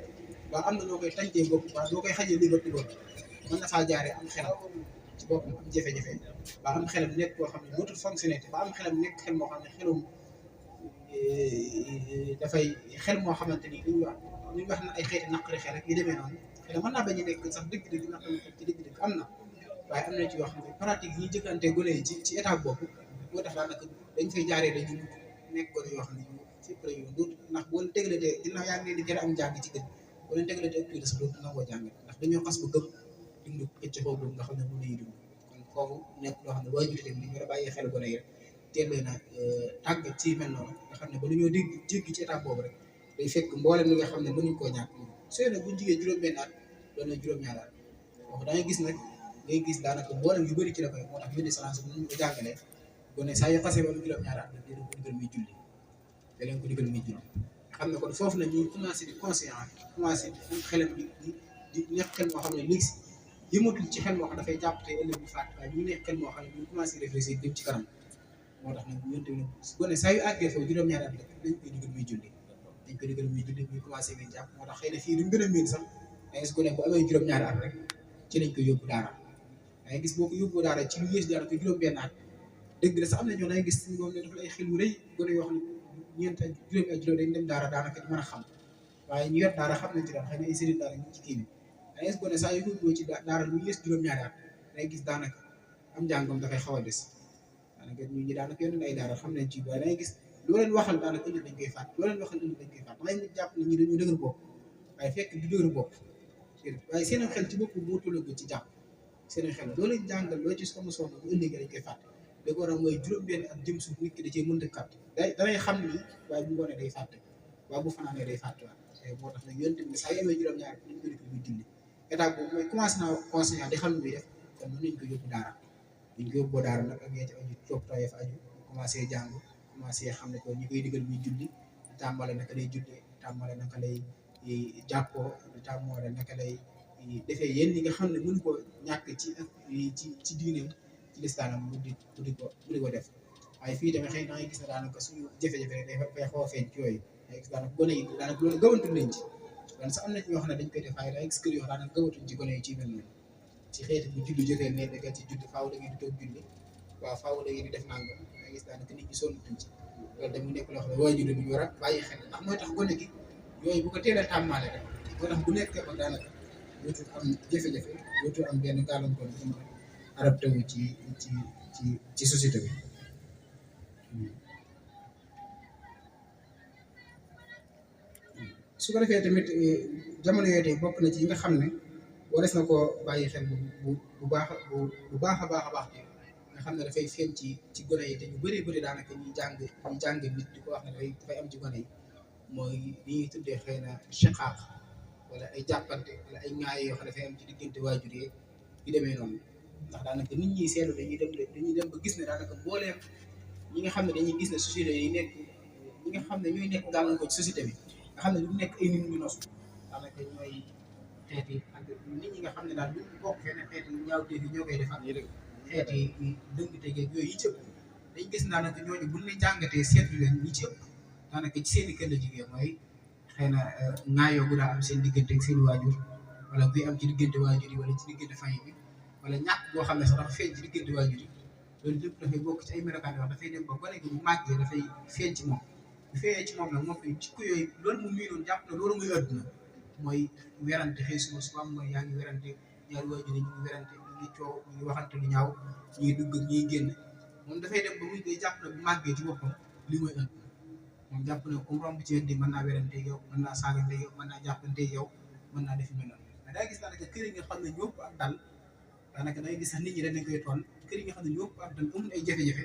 waa am na loo koy tàncee bopp waa loo koy xajee liberté bopp mën na faa jaaree am xelam ci bopp am jafe-jafe ba am xelam nekk koo xam ne dootul fonctionné te ba am xelam nekk xel moo xam ne xelum dafay xel moo xamante ni li ñu wax na ay xeeti naqari xel ak yu demee noonu xel mën naa bañ a nekk sax dëgg-dëgg naqari xel ci dëgg-dëgg am na waaye am na ci yoo xam ne pratique yi ñuy jëkkante gone yi ci état boobu moo tax daanaka dañ fay jaaree dañu nekk gone yoo xam ne ñu fépp la ñu dootu ndax boo leen tegalatee ginnaaw yaa ngi leen di tere am jàng ci gën boo leen tegalatee ak tuuti sax dootu nangoo jàng ndax dañoo xas ba gëm dund xëcc foofu nga xam ne bu lay dund kon foofu nekk loo xam ne waajur tamit dañu war a bàyyi xel gone yi rek teel leen a tàggat ci mel noonu nga xam ne ba dañoo dégg jéggi ci état boobu rek day fekk mboolem li nga xam ne mënuñ koo ñàkk sooy nag buñ jigee juróom-benn at doon na juróom-ñaari at wax da ngay gis nag ngay gis daanaka mboolem yu bëri ci la koy moo tax yónni salance bi ñu ko jàngalee gone saa yu xasee ba am juróom-ñaari at dinañ ko digal muy julli dinañ ko digal muy julli xam ne kon foofu la ñuy commencé di conscient commencé di am xelam di nekk xel moo xam ne léegi si yëmatul ci xel moo xam dafay jàpp tey ëllëg bu faat waaye ñu nekk xel moo xam ne ñu commencé réfléchir dem ci kanam moo tax nag ñun tamit gone saa yu àggee foofu juróom-ñaari at la dañ koy digal muy julli dañ koy digal muy julli muy commencé ngay jàpp moo tax xëy na fii duñ gën a miin sax dangay gis gone bu amee juróom-ñaari at rek ci lañ koy yóbbu daara dangay gis boo ko yóbbu daara ci lu yées daara ko juróom-benn at dëgg la sax am na ñoo dangay gis moom ne dafa lay xel wu rëy gone yoo xam ne ñeent ak juróomi ak juróom dañ dem daara daanaka di mën a xam waaye ñu yor daara xam nañ ci daal xëy na ay sëriñ daara ñu ci kii bi dangay gis gone saa yu yóbboo ci daara lu yées juróom-ñaari at dangay gis daanaka am njàngam dafay xaw a des daanaka ñu ñi daanaka yoon ay daara xam nañ ci waaye dangay gis loo leen waxal daanaka ëllëg dañ koy faat loo leen waxal ëllëg dañ koy faat dangay jàpp ne ñi dañoo dëgër bopp waaye fekk du dëgër bopp waaye seen xel ci bopp moo tolloo ci jàpp seen xel loo leen jàngal loo ci soxna soxna bu ëllëgee dañ koy fàtte li ko waral mooy juróom-benn ak jëm suuf nit ki da cee mënta kàtt danay xam ni waaye bu ngoonee day fàtte waaye bu fanaanee day fàtte waaw moo tax nag yonent bi saa yu amee juróom-ñaar dañ ko def muy julli état boobu mooy commencé naa conseillant di xam lu muy def kon mën nañ ko yóbbu daara buñ ko yóbboo daara nag ak yee ci aju toppatoo fa aju commencé jàng commencé xam ne ko ñi koy digal muy julli tàmbale naka lay jullee tàmbale naka lay jàppoo tàmbale naka lay defee yéen ñi nga xam ne mënu ko ñàkk ci diineem ci lislaanam mu di ko def waaye fii tamit xëy na ngay gis ne daanaka suñu jafe-jafe rek dafay xaw a feeñ ci yooyu dangay gis daanaka gone yi daanaka loolu gëwantu nañ ci kon sax am na ci ñoo xam ne dañ koy def waaye dangay gis kër yoo xam daanaka gëwatuñ ci gone yi ci mel noonu ci xeeti bu julli jotee ne da nga ci judd faaw da ngeen di toog julli waaw faaw da ngeen di def nangam dangay gis daanaka nit ñi sonnutuñ ci loolu tamit nekk loo xam ne waajur bi ñu war a bàyyi xel ndax mooy tax gone gi yooyu bu ko teelee tàmmaale rek moo tax bu nekkee ba daanaka dootul am jafe-jafe dootul am benn gàllankoor bu mën a adapté wu ci société bi su ko defee tamit jamono yooyu tey bokk na ci yi nga xam ne warees na koo bàyyi xel bu baax bu baax a baax nga xam ne dafay feeñ ci gone yi te ñu bëri daanaka ñuy jàng nit di ko wax ne dafay am ci gone yi mooy li ñuy tuddee xëy na chiqaaq wala ay jàppante wala ay ŋaay yoo xam ne dafay am ci diggante waajur yi yu demee noonu ndax daanaka nit ñi seetlu dañuy dem ba gis ne daanaka mbooleem ñi nga xam ne dañuy gis ne société yi nekk ñi nga xam ne ñooy nekk gàllankoor ci société bi nga xam ne du nekk ay nit ñu nosu daanaka ñooy xeeti ak nit ñi nga xam ne daal du bokk fenn xeeti ñaawteef yi ñoo koy defar xeeti dëngte geeg yooyu yi ci ëpp dañ gis daanaka ñooñu buñ la jàngatee seetlu leen ñi ci ëpp daanaka ci seen i kër la jigéen mooy xëy na ŋaayoo bu daa am seen diggante ak seen waajur wala buy am ci diggante waajur yi wala ci diggante famille bi wala ñàkk boo xam ne sax dafa feeñ ci diggante waajur yi loolu lépp dafay bokk ci ay melokaan yoo xam dafay dem ba gone gi bu màggee dafay feeñ ci moom bu feeñee ci moom nag moom ci ko yooyu loolu mu miinoon jàpp na loolu muy àdduna mooy werante xëy suba am mooy yaa ngi werante ñaari waajur yi ñu ngi werante ñu ngi coow ñu ngi waxante lu ñaaw ñu ngi dugg ñuy génn moom dafay dem ba muy koy jàpp na bu màggee ci boppam li mooy àdduna moom jàpp na ku romb ci wet di mën naa werante yow mën naa saagante yow mën naa jàppante yow mën naa def mel noonu mais daa gis daanaka kër yi nga xam ne ñëpp ak dal daanaka dangay gis sax nit ñi dañ koy toon kër yi nga xam ne ñëpp ak dal amul ay jafe-jafe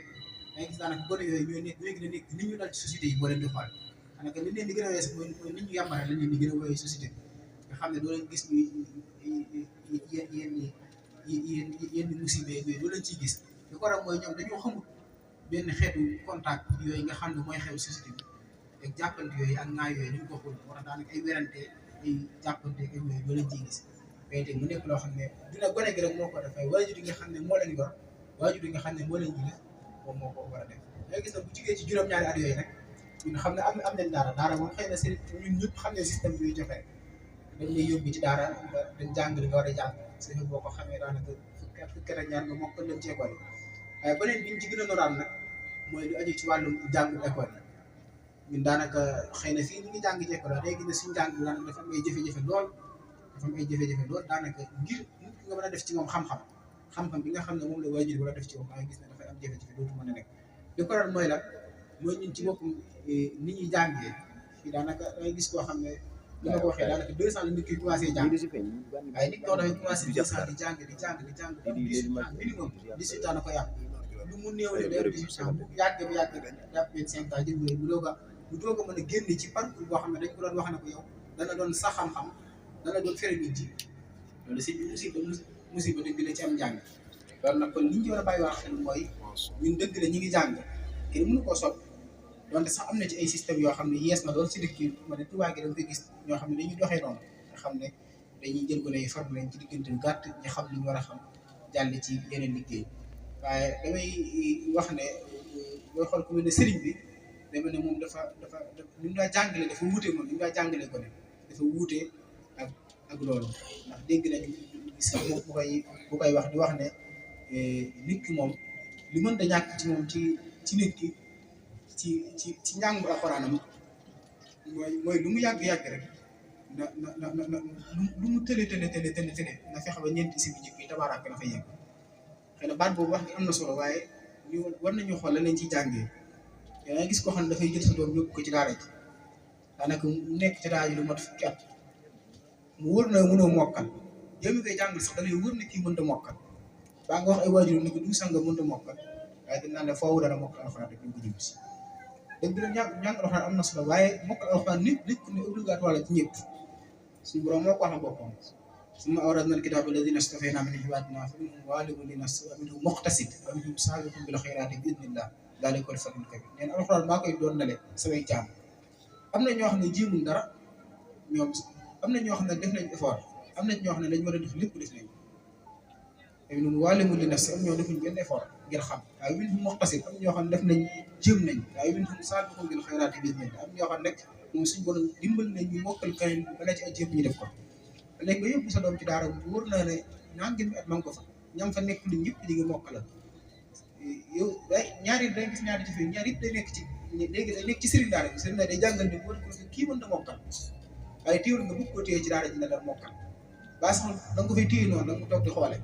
dangay gis daanaka gone yooyu ñooy gën a nekk nit ñu dal ci société yi boo leen di xool daanaka li leen di gën a wees mooy nit ñu yàmbare lañ leen di gën a woowee société bi nga xam ne doo leen gis ñu yenn musibe yooyu doo leen ciy gis li ko waral mooy ñoom dañoo xamul benn xeetu contact yooyu nga xam ne mooy xew société bi ak jàppante yooyu ak ŋaay yooyu dañ ko xool moo tax daanaka ay werante ay jàppante ak yooyu doo leen ciy gis mais tey mu nekk loo xam ne dina gone gi rek moo ko dafay waajur yi nga xam ne moo leen yor waajur yi nga xam ne moo leen jëlee moom moo ko war a def léegi gis na bu jugee ci juróom-ñaari at yooyu nag ñun xam ne am nañ daara moom xëy na seen ñun ñëpp xam ne système bi joxe dañ lay yóbbu ci daara dañ jàng li nga war a jàng seen boo ko xamee daanaka fukki at ak ñaar nga moo ko dem ci école yi waaye beneen bi ñu ci gën a noraan nag mooy lu aju ci wàllum jàngu école yi ñun daanaka xëy na fii ñu ngi jàng ci école yi day gis ne suñu jàng bi daanaka dafa am ay jafe-jafe lool daanaka ngir nit ki nga mën a def ci moom xam-xam bi nga xam ne moom la waajur war a def ci moom maa ngi gis ne dafay am jafe-jafe dootu mën a nekk li ko waral mooy la mooy ñun ci boppam nit ñuy jàngee fii daanaka dangay gis koo xam ne li ma ko waxee daanaka 200 la nit ki commencé jàng waaye nit koo dafay commencé 200 di jàng 18 minimum 18 ans na ko yàq lu mu néewle day 18 ans bu yàgg jàpp 25 ans jëm bu doog a mën a génn ci parcours boo xam ne dañ ko doon wax ne ko yow dana doon sax xam-xam dana doon fere nit ji loolu si musiba dëgg la ci am njàng loolu nag kon li ñu ci war a bàyyiwaat xel mooy ñun dëgg la ñi ngi jàng kenn mënu koo soppi donte sax am na ci ay système yoo xam ne yees na lool si dëkk yi ma ne Tuubaa gi da nga koy gis ñoo xam ne dañuy doxee noonu nga xam ne dañuy jël ko ne farm leen ci diggante yu gàtt ñu xam li ñu war a xam jàll ci yeneen liggéey waaye damay wax ne booy xool ku mel ne sëriñ bi dama ne moom dafa ni mu daa jàngale dafa wuute moom ni mu daa jàngale ko ne dafa wuute ak loolu ndax dégg nañu gis bu koy wax di wax ne nit ki moom li mën da ñàkk ci moom ci nit ki ci njàngu alxuraanam mooy lu mu yàgg rek na lu mu tële na fexe ba ñeenti si bi njëkk yi tabaaraak na fa yegg xëy na baat boobu wax gi am na solo waaye ñu war nañu xool la lañ ciy jàngee yaa gis koo xam ne dafay jël sa doom yóbbu ko ci daara ji daanaka mu nekk ci daara ji lu mat fukki at mu wóor na mënoo mokkal yow mi koy jàngal sax da lay wóor na kii mënta mokkal baa nga wax ay waajur ne ko du sang mënta mokkal waaye dañ naan ne foofu dana mokkal alxuraan rek ñu ko jëm si dëgg la njàng alxuraan am na solo waaye mokkal alxuraan nit ne obligatoire la ci ñëpp suñu borom moo ko wax boppam summa awrasna al-kitaaba allaziina stafaynaa min ibaadinaa faminhum zaalimun li nafsihi wa minhum muqtasid wa minhum saabiqun bil xayraati bi idnillah zaalika huwal fadlul kabiir nee na alxuraan maa koy doon dale samay jaam am na ñoo xam ne jéemul dara ñoom am na ñoo xam ne def nañ effort am na ñoo xam ne lañ war a def lépp def nañ te ñun zaalimun li nafsihi am ñoo defuñ benn effort ngir xam waaye minhum muqtasid am ñoo xam ne def nañ jéem nañ waaye minhum saabiqun bil xayraati bi idnillah am ñoo xam ne moom suñu borom dimbal nañ ñu mokkal karim bala ci ay jéem ñu def ko léegi nga yóbbu sa doom ci daara wóor na ne nangam at man ko fa ñam fa nekk lu ñëpp di nga mokkalal yow ñaari day gis ñaari ci fi ñaar yëpp day nekk ci léegi day nekk ci sëriñ daara bi sëriñ daara day jàngal ne boo ko kii mën na mokkal waaye téewul nga bëgg ko téye ci daara ji ne la mokkal ba sax da nga ko fay téye noonu da nga ko toog di xoole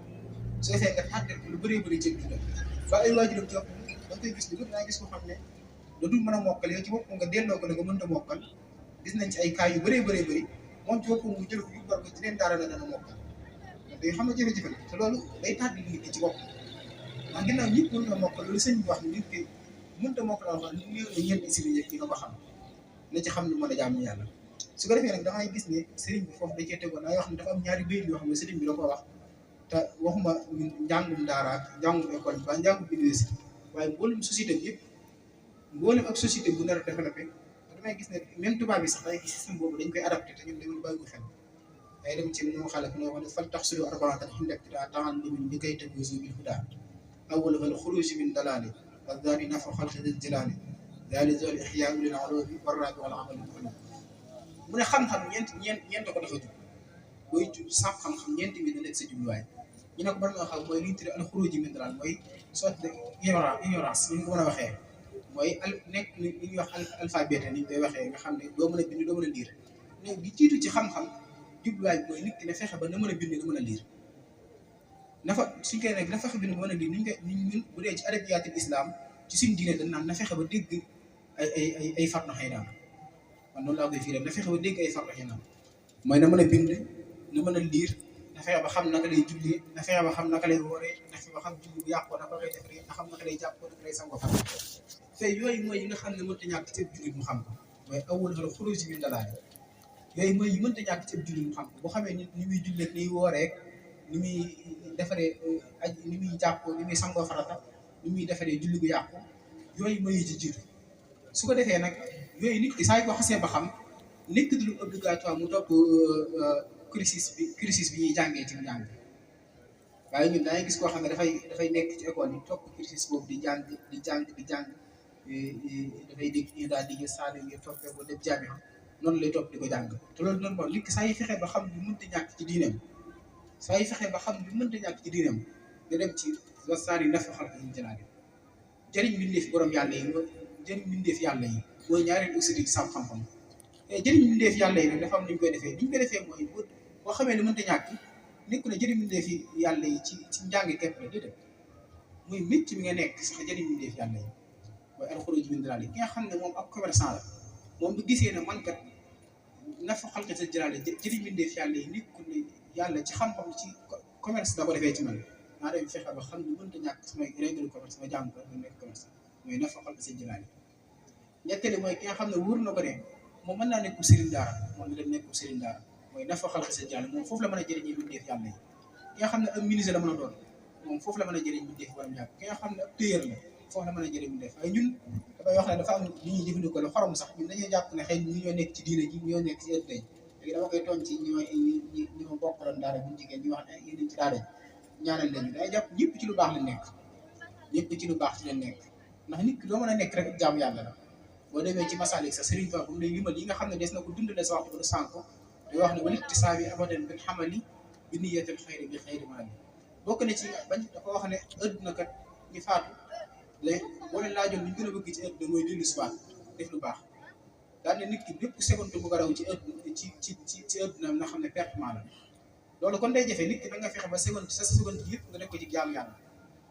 soo fee nga xàttal ko lu bëree bëri ci dundam ba ay waajuram ci wax da nga koy gis lu naa gis ko xam ne da dul mën a mokkal yow ci bopp nga delloo ko ne nga mënta mokkal gis nañ ci ay cas yu bëree bëri moom ci boppam mu jël ko yóbbuwaat ko ci leen daara la dana mokkal day xam nga jërëjëf te loolu day tàggat nit ki ci bopp ndax ginnaaw ñëpp mën na mokkal loolu sëñ bi wax ni nit ki mënta mokkal alxuraan ni néew na ñeenti si biir ki nga ko xam na ci xam lu mën a jaamu yàlla su ko defee nag dangay gis ne sëriñ bi foofu da cee tegoon naa yoo xam ne dafa am ñaari bayit yoo xam ne sëriñ bi da ko wax te waxuma njàngum daara ak njàngum école bi ba njàngum université waaye mboolem société bi yëpp mboolem ak société bu nar a développé damay gis ne même tubaab bi sax day gis système boobu dañ koy adapté te ñun dañu bàyyi ko xel day dem ci moo xale ku ne wax ne fal tax suñu arbaatan indak daa taxal limin bi kay tëggosi bil hudaa awwal fal xuruji min dalaali wa daani nafa xalqi dil jilaali daali zol ixyaa lil ulumi warraabi wal amali mu ne xam-xam ñeent ko dafa jub booy sàmm xam-xam ñeenti bi da nekk sa jubluwaay ñu ne ko ban nga xam mooy li ñu tuddee al xuruji min dalaal mooy soit de ignorance ñu ko mën a waxee mooy nekk li ñuy wax alphabet ni ñu koy waxee nga xam ne doo mën a bind doo mën a liir mais di jiitu ci xam-xam jubluwaay bi mooy nit ki ne fexe ba na mën a bind na mën a liir nafa suñ koy nekk na fexe bind mën a liir ñun bu dee ci adabiyaatul islam ci suñ diine dañ naan na fexe ba dégg ay farna xëy naan man noonu laa koy fii na fexe ba dégg ay farna xëy naan mooy na mën a bind na mën a liir na fexe ba xam naka lay jullee na fexe ba xam naka lay wooree na fexe ba xam julli bu yàqoo naka lay defaree na xam naka lay jàppoo naka lay sangoo fan te yooyu mooy yi nga xam ne mënta ñàkk ci jullit mu xam ko mooy awwal xel xuruj min dalaal yooyu mooy yi mënta ñàkk ci jullit mu xam ko boo xamee ni muy jullee ni muy wooree ni muy defaree ni muy jàppoo ni muy sangoo farata ni muy defaree julli bu yàqu yooyu mooy yi ci jiitu su ko defee nag yooyu nit ki saa yu ko xasee ba xam nekk du lu obligatoire mu topp cursus bi ñuy jàngee ci njàng waaye ñun dangay gis koo xam ne dafay nekk ci école yi topp cursus boobu di jàng dafay dégg ñu daal di saali ngir toppee ba def jaami noonu lay topp di ko jàng te loolu noonu moom nit ki saa yi fexe ba xam lu mënta ñàkk ci diineem saa yi fexe ba xam lu mënta ñàkk ci diineem nga dem ci wasaar yi nafa xalq yi jëlaat jëriñ mbindeef borom yàlla yi jëriñ mbindeef yàlla yi mooy ñaareel aussi di sam xam-xam jëriñ mbindeef yàlla yi nag dafa am nu ñu koy defee ni ñu koy defee mooy boo xamee lu mënta ñàkk nekku ne jëriñ mbindeef yàlla yi ci njàng képp la déedéet muy métti mi nga nekk sax jëriñ mbindeef yàlla yi mooy alxuruj min dalaal yi ki nga xam ne moom ak commerçant la moom bu gisee ne man kat nafa xalqi sa jëlaale jëriñ mbindeef yàlla yi nekku ne yàlla ci xam-xam ci commerce da ko defee ci man maa dem fexe ba xam ne mënta ñàkk samay règle commerce ma jàng ko mu nekk commerce mooy nafa xalqi sa jëlaale ñetteeli mooy ki nga xam ne wóor na ko ne moom mën naa nekkul sëriñ daara moom la nekk sëriñ daara mooy nafa xalqi sa jëlaale moom foofu la mën a jëriñee mbindeef yàlla yi ki nga xam ne ab ministre la mën a doon moom foofu la mën a jëriñ mu def wala ñàkk ki nga xam ne ab téyër la foofu la mën a jëriñ mu def waaye ñun dafay wax ne dafa am li ñuy jëfandikoo la xorom sax ñun dañuy jàpp ne xëy ñu ñoo nekk ci diine ji ñoo nekk ci ëtt léegi dama koy tooñ ci ñi ma bokkaloon daara bu jigéen ñi wax ne yéen ci daara ñaanal leen ñu day jàpp ñëpp ci lu baax la nekk ñëpp ci lu baax ci leen nekk ndax nit ki doo mën a nekk rek jaamu yàlla la boo demee ci masalik sa Sëriñ Tuubaa bu mu lay limal yi nga xam ne des na ko dundale sa waxtu ba du sànko day wax ne wal iktisaabi abadan bil xamali bi niyatil xayri bi xayri maali bokk na ci bañ dafa wax ne adduna kat ñu faatu léegi boo leen laajoon li ñu gën a bëgg ci adduna mooy dellu si waat def lu baax daal ne nit ki bépp seconde bu ko raw ci adduna ci adduna na xam ne pertement la loolu kon day jafe nit ki da nga fexe ba seconde sa seconde yëpp nga def ko ci jaamu yàlla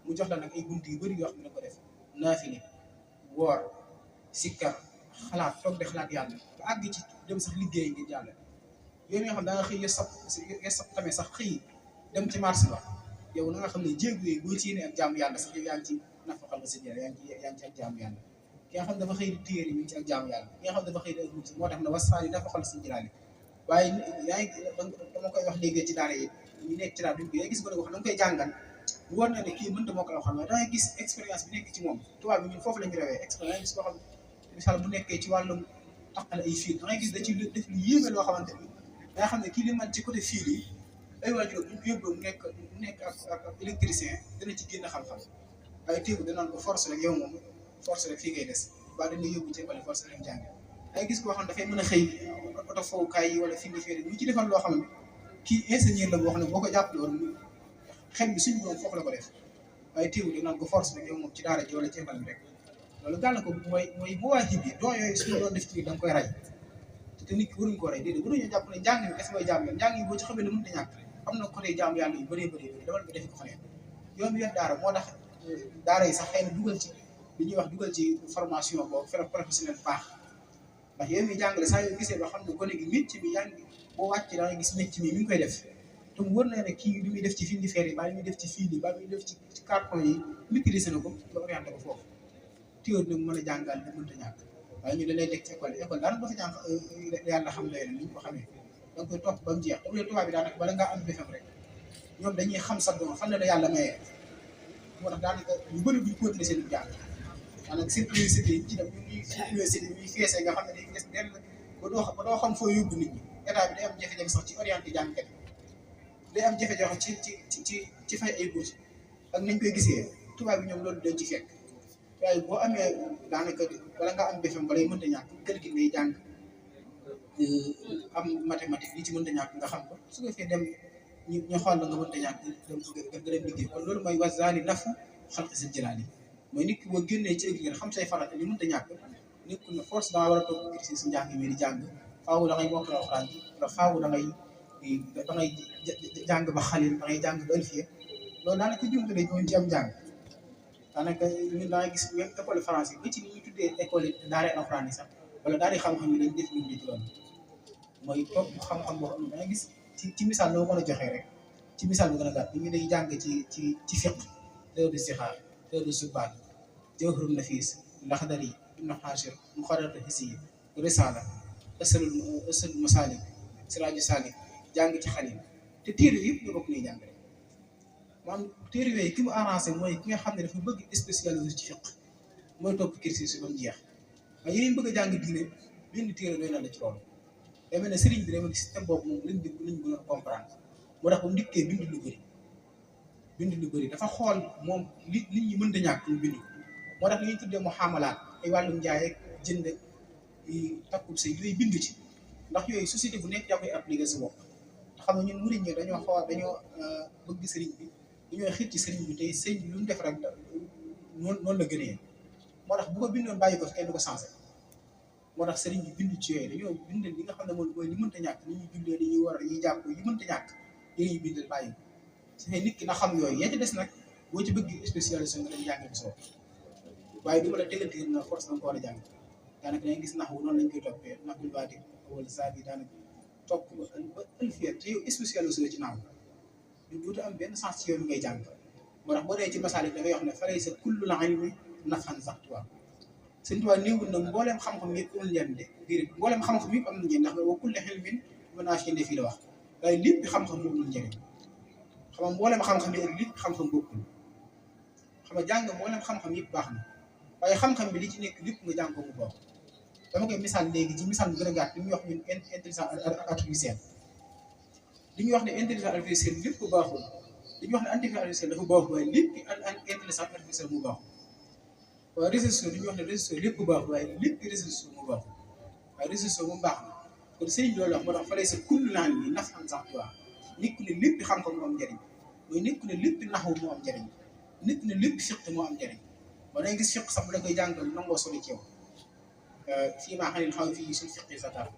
mu jox la nag ay bunt yu bëri yoo xam ne ko def naafile woor sikkar xalaat toog de xalaat yàlla ba àgg ci dem sax liggéey ngir yàlla yow mi nga xam da nga xëy ya sab tamit sax xëy dem ci marché ba yow na nga xam ne jéegu yi boo ci yéene ak jaamu yàlla sax yow yaa ngi ci nafaxal ba sa jël yaa ngi ci ak jaamu yàlla ki nga xam dafa xëy di téyeeri mi ngi ci ak jaamu yàlla ki nga xam dafa xëy di ak moo tax na wasaali nafaxal sa jëlaali waaye yaa ngi dama koy wax léegi ci daara yi ñu nekk ci daara duñ ko yaa gis ko ne wax da nga koy jàngal bu war na ne kii mënta moo ko xam ne da ngay gis expérience bi nekk ci moom tubaab bi ñun foofu la ñu rawee expérience gis koo xam misaal bu nekkee ci wàllum taqale ay fiil da ngay gis da ci def lu yéeme loo xamante ni da nga xam ne kii li man ci côté fiil yi ay waajur bu ñu ko yóbboo mu nekk ak électricien dana ci génn xam-xam waaye téegu danaan ko force rek yow moom force rek fii ngay des ba dañuy yóbbu ci école force rek jàng dangay gis koo xam ne dafay mën a xëy oto fowukaay yi wala fi ndi féeri ñu ci defal loo xam ne kii ingénieur la boo xam ne boo ko jàppale woon xel bi suñu borom foofu la ko def waaye téegu danaan ko force rek yow moom ci daara ji wala ci école bi rek loolu gàll ko mooy bu waa ji bi don yooyu suñu doon def ci da nga koy rey te nit ki waruñu ko rey déedéet waruñu jàpp ne njàng mi kese mooy jaamu yàlla njàng yi boo ci xamee ne mënut a ñàkk am na côté jaamu yàlla yu bëree bëri demal nga defi ko fa yow mi yor daara moo tax daara yi sax xëy na dugal ci li ñuy wax dugal ci formation boobu fera professionnel baax ndax yow mi jàngale saa yoo gisee ba xam ne gone gi métier bi yaa ngi boo wàcc da nga gis métier mi ngi koy def te mu wër na ne kii li muy def ci findi feer yi baa li muy def ci fil yi baa li muy def ci carton yi maîtrisé na ko nga orienté ko foofu téyoor nag mën a jàngal li mënta ñàkk waaye ñu da lay teg ci école daanaka ba fa jàng yàlla xam doy na ni ñu ko xamee da nga koy topp ba mu jeex te bu dee tubaab bi daanaka bala ngaa am BFEM rek ñoom dañuy xam sa doom fan la yàlla mayee moo tax daanaka ñu bëri duñ continuer seen jàng maanaam seen université yi ci dem université ñuy feesee nga xam ne day des dell ba doo xam foo yóbbu nit ñi état bi day am jafe-jafe sax ci orienté jàngkat day am jafe-jafe ci fay ay bourse ak nañ koy gisee tubaab bi ñoom loolu dañ ci fekk waaye boo amee daanaka wala nga am BFEM balay mënta ñàkk kër gi ngay jàng am mathématique li ci mënta ñàkk nga xam ko su ko fee dem ñu xool la nga mënta ñàkk nga dem liggéey kon loolu mooy wasaali nafu xalqi sa jëlaat yi mooy nit ki boo génnee ci ëgg xam say farata li mënta ñàkk nit ku ne force danga war a toog exercice si njàng mi di jàng faaw da ngay mokkal alxuraan ji wala faaw da ngay jàng ba xalil da ngay jàng ba alfiya loolu daanaka jumtale ñoon ci am njàng daanaka ñun da ngay gis même école français ba ci ni ñuy tuddee école daara alxuraan yi sax wala daara xam-xam yi dañ def ñu di ci loolu mooy topp xam-xam boo xam ne da ngay gis ci misaal loo mën a joxee rek ci misaal bu gën a gàtt ñu day jàng ci fiqh tawhid istixaar tawhid subaat jawharun nafis laxdari ibnu xaashir muxarrar hisiyi risaala asalul masaalik siraaju saalik jàng ci xalil te téere yëpp ñu bokk ñuy jàng rek maanaam téere yooyu ki mu arrangé mooy ki nga xam ne dafa bëgg spécialisé ci fiqh mooy topp cursus si ba mu jeex waaye yéen bëgg a jàng diine benn téere doy na la ci loolu day mel ne sëriñ bi dama système boobu moom lañ mën a comprendre moo tax ba mu dikkee bind lu bëri dafa xool moom nit ñi mënta ñàkk mu bind moo tax li ñuy tuddee mu xamalaat ay wàllum njaay ak jënd takkub say yooyu bind ci ndax yooyu société bu nekk yaa koy appliqué sa bopp te xam nga ñun murid ñi dañoo bëgg sëriñ bi dañoo xiit ci sëriñ bi tey sëriñ bi lu mu def rek noonu la gënee moo tax bu ko bindoon bàyyi ko fi kenn du ko changé moo tax sëriñ bi bind ci yooyu dañoo bind li nga xam ne mooy li mënta ñàkk li ñuy jullee li ñuy war li ñuy jàpp yi mënta ñàkk yéen ñuy bindal bàyyi su fekkee nit ki na xam yooyu yaa ci des nag boo ci bëgg spécialisation nga dem jàngi bi soo waaye du ma la tegal na force danga ko war a jàng daanaka dañuy gis nax wu noonu lañ koy toppee naxul baati wala saa bi daanaka topp ba ëlfiet te yow spécialisé ci naaw du duutu am benn sens ci yow mi ngay jàng moo tax boo dee ci masaalik dafay wax ne falay sa kullu la ilmi nafan sax tubaab sëñ tubaab néewul na mbooleem xam-xam yëpp amul njëriñ de déedéet mbooleem xam-xam yëpp am na njëriñ ndax wa kulli ilmin manaafi'un fii la wax waaye lépp xam-xam moom amul njëriñ xam nga mboolem xam-xam yi ak li xam-xam bokkul xam nga jàng mboolem xam-xam yëpp baax na waaye xam-xam bi li ci nekk lépp nga jàng ko mu bokk dama koy misaal léegi ci misaal bu gën a gàtt li ñuy wax ñun intelligence artificielle li ñuy wax ne intelligence artificielle lépp baaxul li ñuy wax ne intelligence artificielle dafa baax waaye lépp intelligence artificielle mu baax waaye réseaux sociaux li ñuy wax ne réseaux sociaux lépp baax waaye lépp réseaux sociaux mu baax waaye réseaux sociaux moom baax na kon sëriñ bi loolu wax moo tax fa lay sa kullu laan bi naf am sax tuwaa nit ku ne lépp xam-xam moo am njëriñ mooy nit ku ne lépp naxwu moo am njëriñ nit ku ne lépp fiq moo am njëriñ ba dangay gis fiq sax bu da koy jàngal nangoo soli ci yow fii maa xam ne xaw fii suñ fiqi sa tar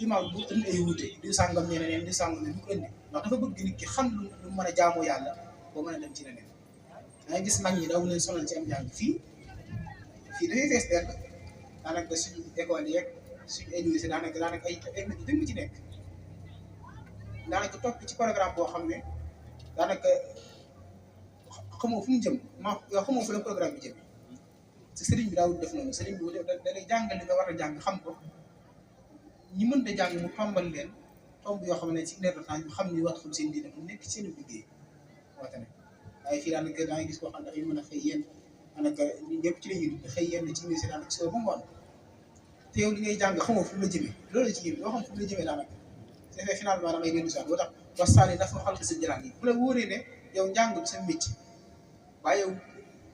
imaam bu indi ay wuute diw sàngam nee na neen diw sàngam ne du ko indi ndax dafa bëgg nit ki xam lu mën a jaamoo yàlla boo mën a dem ci leneen dangay gis mag ñi daw leen sonal ci am jàng fii dafay fees dell daanaka suñu école yeeg suñu université daanaka ay nit dëgg ci nekk daanaka topp ci programme boo xam ne daanaka xamoo fu mu jëm yow xamoo fu la programme bi jëm te sëriñ bi daawul def noonu sëriñ bi da lay jàngal li nga war a jàng xam ko ñi mën a jàng mu tombal leen tomb yoo xam ne ci leer de temps ñu xam ni wax xam seen diine mu nekk seen liggéey woote ne waaye fii daanaka da ngay gis koo xam dafay mën a xëy yéen daanaka ñëpp ci la ñuy dund xëy yéen ci université daanaka soo ba ngoon te yow li ngay jàng xamoo fu mu la jëmee loolu la ci yëpp yoo xam fu mu la jëmee daanaka c'est fait finalement damay dellu si waat boo tax wasaale dafa xal sa jëlaat yi bu la wóoree ne yow njàng du sa métier waaye yow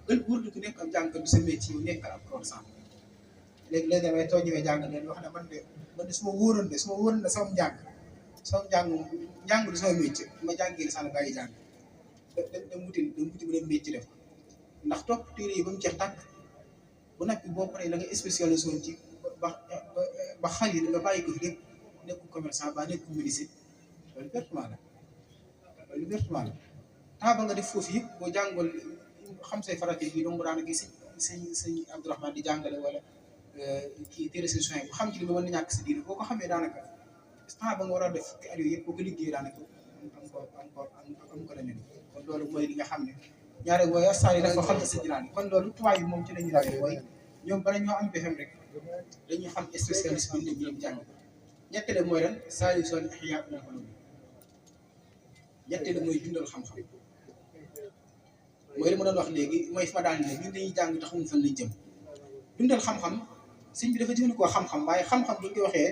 wërdu ku nekk am jàng du sa métier yow nekkal ab commerçant léegi damay toog ñëwee jàng leen wax ne man de su ma wóoroon ne sama njàng du sama métier ma jàngee sànq bàyyi jàng dem wuti bu dem métier def ndax topp téere yi ba mu jeex tàkk bu noppi boo paree la nga spécialisé woon ci ba xal yi nga bàyyi ko fi lépp nekku commerçant ba nekku ministre loolu pertement la temps ba nga def foofu yëpp boo jàngool xam say farate bi donc daanaka sëñ Abdourahmane di jàngale wala kii téere si soin bu xam ci li nga mën na ñàkk si diine boo ko xamee daanaka temps ba nga war a def fukki at yooyu yëpp boo ko liggéey daanaka am ko leneen kon loolu mooy li nga xam ne ñaare booy astaan yi dafa xam sa jiraan kon loolu tubaab yi moom ci lañu rawee mooy ñoom bala ñoo am BFEM rek dañuy xam spécialiste bi ñu dem jàng ñetteel mooy lan solution ihya ulul ulum ñetteel mooy dundal xam-xam mooy li ma doon wax léegi mooy fi ma daan ne ñun dañuy jàng taxawu fan lañ jëm dundal xam-xam sëñ bi dafa jëfandikoo xam-xam waaye xam-xam bu ñu ko waxee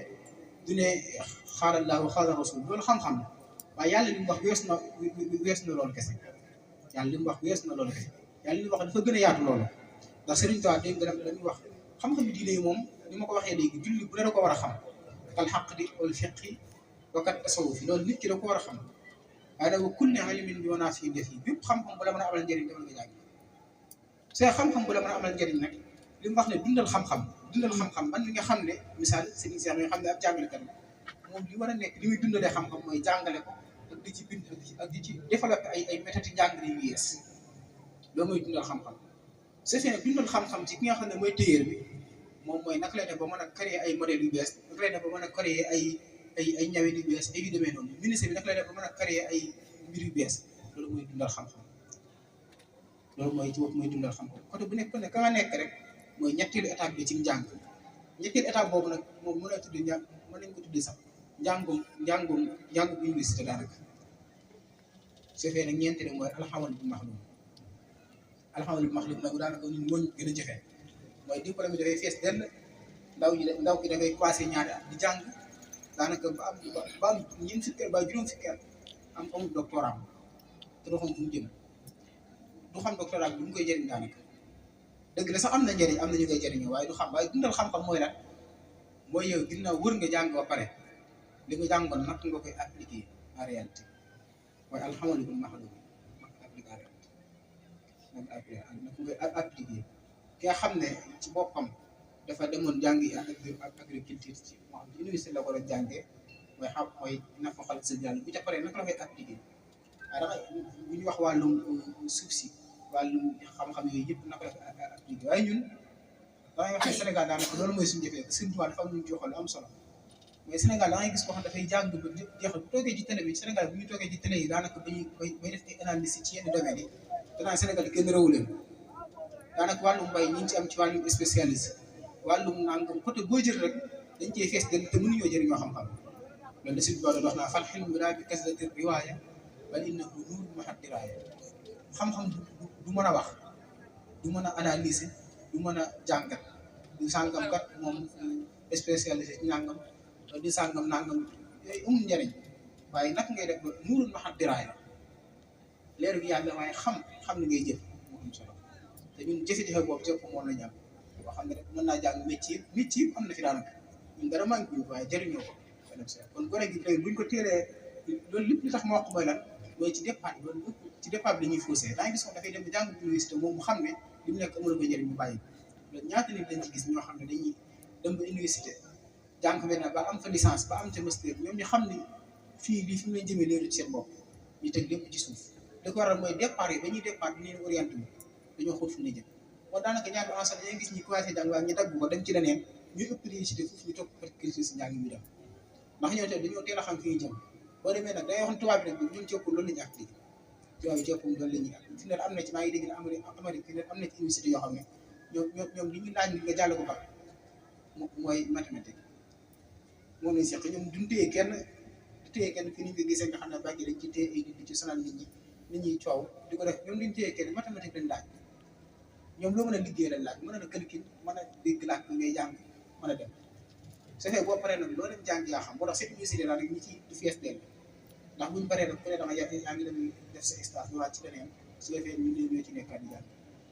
du ne xaaral laahu xaaral rasul loolu xam-xam la waaye yàlla li mu wax wees na loolu kese yàlla li mu wax wees na loolu kese yàlla li mu wax dafa gën a yaatu loolu ndax Sëriñ Tuubaa dégg nga dañuy wax xam-xam diine yi moom ni ma ko waxee léegi julli bu ne da ko war a xam kal xaq di wal fiqi wa kat tasawuf loolu nit ki da ko war a xam waaye nag kulli ilmin bi wanaa fi def yi bépp xam-xam bu la mën a amal njëriñ demal nga jàng c'est xam-xam bu la mën a amal njëriñ nag li mu wax ne dundal xam-xam man mi nga xam ne misaal Serigne Cheikh mi nga xam ne ab jàngalekat la moom li war a nekk li muy dundalee xam-xam mooy jàngale ko ak di ci bind ak di ci développé ay méthodes yi jàngale yu yees loolu mooy dundal xam-xam c'est fait dundal xam-xam ci ki nga xam ne mooy téyeer bi moom mooy naka lay def ba mën a créer ay modèles yu bees naka lay def ba mën a créer ay ñawin yu bees ay yu demee noonu ministre bi naka lay def ba mën a créer ay mbir yu bees loolu mooy dundal xam-xam loolu mooy ci bopp mooy dundal xam-xam côté bu nekk ne ka nga nekk rek mooy ñetteelu étape bi ci njàng ñetteelu étape boobu nag moom mën a tudd njàng mën nañ ko tuddee sax njàngum université daanaka su fekkee nag ñeenteel mooy alxamal bu maxlum nag daanaka ñun moo ñu gën a jafe mooy diplôme bi dafay fees dell ndaw gi dafay passé ñaari at di jàng daanaka ba am ñeent fukki at ba juróom fukki at am amul doctorat te du xam fu mu jëm du xam doctorat bi du mu koy jëriñ daanaka dëgg la sax am na njëriñ am na ñu koy jëriñoo waaye du xam waaye dundal xam-xam mooy lan mooy yow ginnaaw wër nga jàng ba pare li nga jàngoon nag nga koy appliquer en réalité mooy alxamal bu maxlum appliquer nag koy appliquer ki nga xam ne ci boppam dafa demoon jàngi agriculture ci moo xam ci université la ko doon jàngee mooy xam mooy nafa xal sa jàng bu ca paree naka la koy appliquer waaye dama bu ñu wax wàllum suuf si wàllum xam-xam yooyu yëpp naka la koy appliquer waaye ñun damay wax ne Sénégal daanaka loolu mooy suñu jëfee Sëriñ Tuubaa dafa am lu ñu joxal lu am solo mais Sénégal da ngay gis koo xam dafay jàng ba jeexal bu toogee ci télé bi Sénégal bu ñu toogee ci télé yi daanaka bay def ay analyse ci yenn domaines yi danaa Sénégal kenn réewu leen daanaka wàllum mbay ñi ngi ci am ci wàllum spécialisé wàllum nangam côté boo jël rek dañ cee fees te mënuñoo jëriñoo xam-xam loolu la Sëriñ Tuubaa doon wax naa fal xilmu daa bi kasrati riwaaya bal innahu nuurun ma'a diraaya xam-xam du mën a wax du mën a analyser du mën a jàngat du sàngam kat moom spécialisé ci nàngam di sàngam nàngam yooyu amul njëriñ waaye naka ngay def ba nuurun ma'a diraaya leer gi yàlla waaye xam ni ngay jëf moo am solo te ñun jafe-jafe boobu jëpp moom la ñu am boo xam ne rek mën naa jàng métier am na fi daanaka ñun dara manqué ñu waaye jëriñoo ko kon gone gi tey buñ ko téelee loolu lépp li tax ma wax mooy lan mooy ci départ loolu ci départ bi dañuy faussé daa ngi gis dafay dem ba jàng université moom mu xam ne li mu nekk amul ko njëriñ mu bàyyi loolu ñaata nit lañ ci gis ñoo xam ne dañuy dem ba université jàng benn ba am fa licence ba am ca master ñoom ñu xam ni fii lii fi mu leen jëmee leeru ci seen bopp ñu teg lépp ci suuf li ko waral mooy départ yi dañuy départ bi leen orienté wu dañoo xool fu ñu jëm moo daanaka ñaari enseignant dañuy gis ñi commencé jàng waaye ñu dagg ko dem ci leneen ñuy ëpp réussite foofu ñu topp particulier si njàng mi dem ndax ñoo te dañoo teel a xam fi ñu jëm boo demee nag day wax tubaab bi nag ñun ci ëpp loolu la ñu appliqué tubaab yi ci ëpp loolu la ñuy appliqué fi ne am na ci maa ngi dégg ne Amérique fi ne am na ci université yoo xam ne ñoom li ñu laaj nga jàll ko ba mooy mathématique moom lañ seq ñoom duñ téye kenn fi ñu ko gisee nga xam ne bàyyi dañ ci téye ay nit ci sonal nit ñi coow di ko def ñoom duñ téye kenn mathématique lañ laaj ñoom loo mën a liggéey lañ laaj mën a calcul mën a dégg laaj bi ngay jàng mën a dem su fekkee boo paree nag loo dem jàng yaa xam moo tax cette université daal rek ñi ci du fees dell ndax buñ paree nag ku ne dama yaa ngi dem def sa stage ñu wàcc ci leneen su defee ñu ñoo ci nekkaat di jàng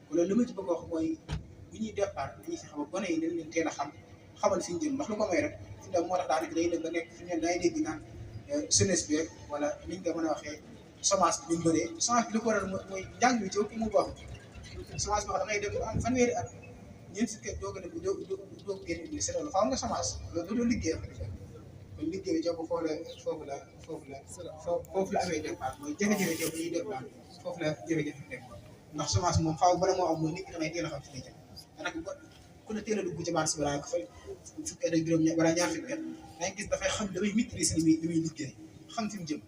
kon loolu li ma ci bëgg a wax mooy bu ñuy départ dañuy fexe ba gone yi dañ leen teel a xamal fi ñu jëm ndax lu ko may rek fi mu moo tax daanaka day dem ba nekk fi ñu dangay dégg naan jeunesse bi wala niñ nga mën a waxee semence bi ñu bëree semence bi li ko waral mooy njàng bi ci ëpp mu baax semence boo xam da ngay dem am fanweeri at ñeent fukki at doog a dem doog génn université loolu faaw nga semence loolu doo liggéey ak kon liggéey bi jox ko foofu la amee départ mooy jafe-jafe jox ñuy départ foofu la jafe-jafe nekk ndax semence moom faaw bala moo am mooy nit ki dangay teel a xam fi ngay jëm daanaka ku ne teel a dugg ci marché balaa ko fay fukki at ak juróom balaa ñaar fukki at dangay gis dafay xam damay maîtriser li muy liggéey xam fi mu jëm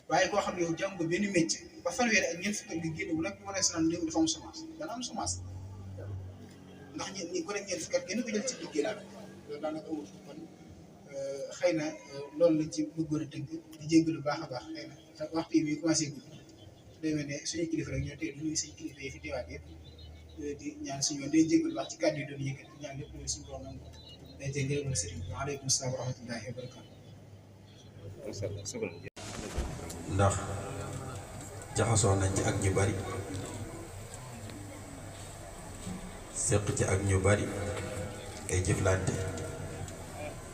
waaye koo xam ne yow jàng benn métier ba fanweeri ak ñeent fukki at nga génn bu nag mën a sonal léegi dafa am semence dana am semence ndax ñi ku ne ñeent fukki at gën ko jël ci liggéey daal loolu daanaka amul kon xëy na loolu lañ ci bëggoon a tënk di jéggalu baax a baax xëy na waxtu yi muy commencé gudd day mel ne suñu kilifa rek ñoo tey du ñuy suñu kilifa yi fi teewaat yëpp di ñaan suñu yoon day jéggalu baax ci kàddu yi doon yëkkati ñaan lépp loolu suñu borom nangu day tey ngërëmal sëriñ bi waaleykum salaam wa rahmatullahi wa barakatu ndax jaxasoo nañ ci ak ñu bari seq ci ak ñu bari ay jëflante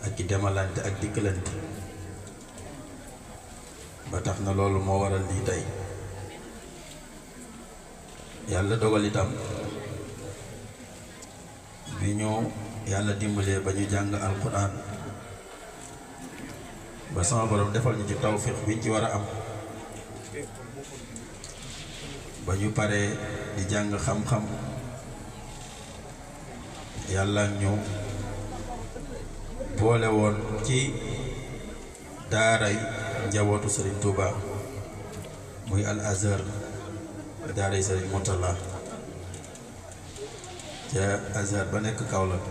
ak ki demalante ak dikkalante ba tax na loolu moo waral lii tey yàlla dogal itam bi ñu yàlla dimbalee ba ñu jàng alquran ba sama borom defal ñu ci tawfiq biñ ci war a am ba ñu paree di jàng xam-xam yàlla ñu boole woon ci daaray njabootu Serigne Touba muy Al Azhar daaray Serigne Moutalla ca Azhar ba nekk Kaolack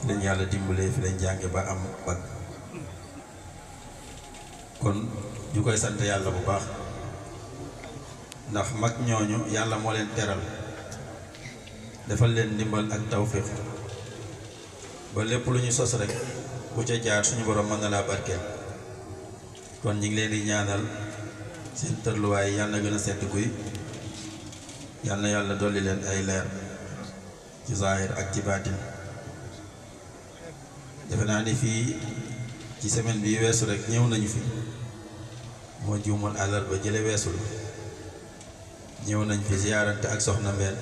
fi lañ yàlla dimbalee fi lañ jànge ba am bag kon ñu koy sant yàlla bu baax ndax mag ñooñu yàlla moo leen teral defal leen ndimbal ak tawfiq ba lépp lu ñu sos rek ku ca jaar suñu borom mën na laa barkeel kon ñu ngi leen di ñaanal seen tërluwaay yàlla na gën a sedd guy yàlla na yàlla dolli leen ay leer ci zaahir ak ci baatin defe naa ni fii ci semaine bi weesu rek ñëw nañu fi moo juumoon àllarba jële weesu la ñëw nañ fi ziyaarante ak soxna Mbène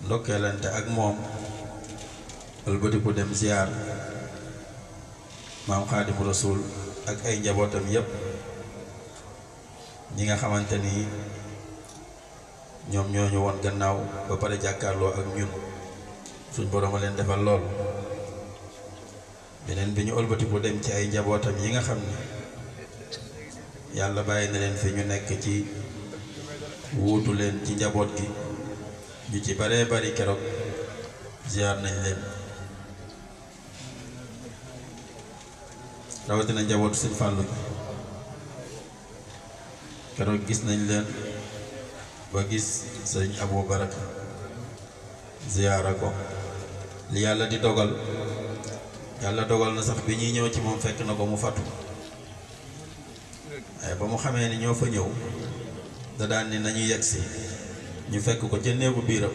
ndokkeelante ak moom ëlbatiku dem ziyaar maam Xaadimu Rasuul ak ay njabootam yépp ñi nga xamante ni ñoom ñoo ñu woon gannaaw ba pare jàkkaarloo ak ñun suñ borom a leen defal lool beneen bi ñu ëlbatiku dem ci ay njabootam yi nga xam ni yàlla bàyyi na leen fi ñu nekk ci wuutu leen ci njaboot gi ñu ci baree bari keroog ziar nañ leen rawatina njabootu sëñ Fallou keroog gis nañ leen ba gis sëñ Abou Baraka ziyaara ko li yàlla di dogal yàlla dogal na sax bi ñuy ñëw ci moom fekk na ko mu fatu waaye ba mu xamee ni ñoo fa ñëw da daan ni nañu yegsi ñu fekk ko ca néegu biiram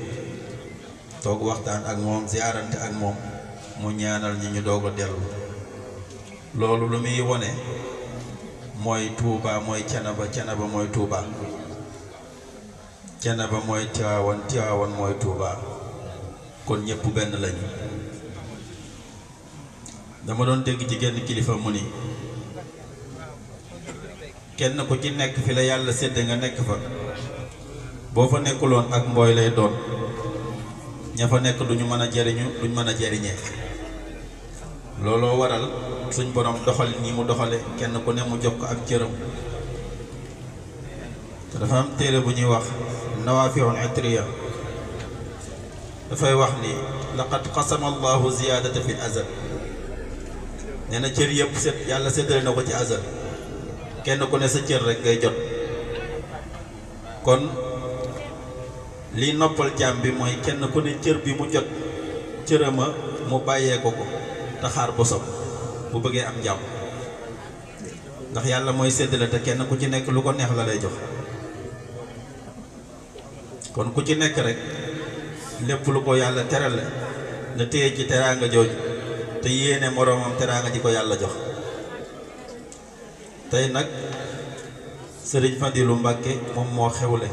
toog waxtaan ak moom ziyaarante ak moom mu ñaanal ñi ñu doog a dellu loolu lu muy wone mooy Touba mooy Thiénaba Thiénaba mooy Touba Thiénaba mooy Tiwaawan Tiwaawan mooy Touba kon ñëpp benn lañu dama doon dégg ci genn kilifa mu ni kenn ku ci nekk fi la yàlla sédde nga nekk fa boo fa nekkuloon ak mbooy lay doon ña fa nekk duñu mën a jariñu duñ mën a jariñee looloo waral suñ borom doxal nii mu doxale kenn ku ne mu jox ko ak cëram te dafa am téere bu ñuy wax nawaafiul itriya dafay wax ni laqad qasama allahu ziyaadata fi azal nee na cër yëpp yàlla séddale na ko ci azal kenn ku ne sa cër rek ngay jot kon liy noppal jaam bi mooy kenn ku ne cër bi mu jot cërama mu bàyyee ko te xaar bosam bu bëggee am jàmm ndax yàlla mooy séddale te kenn ku ci nekk lu ko neex la lay jox kon ku ci nekk rek lépp lu ko yàlla terale na téye ci teraanga jooju te yéene moroomam teraanga ji ko yàlla jox tey nag sëriñ Fadilu Mbàkke moom moo xewle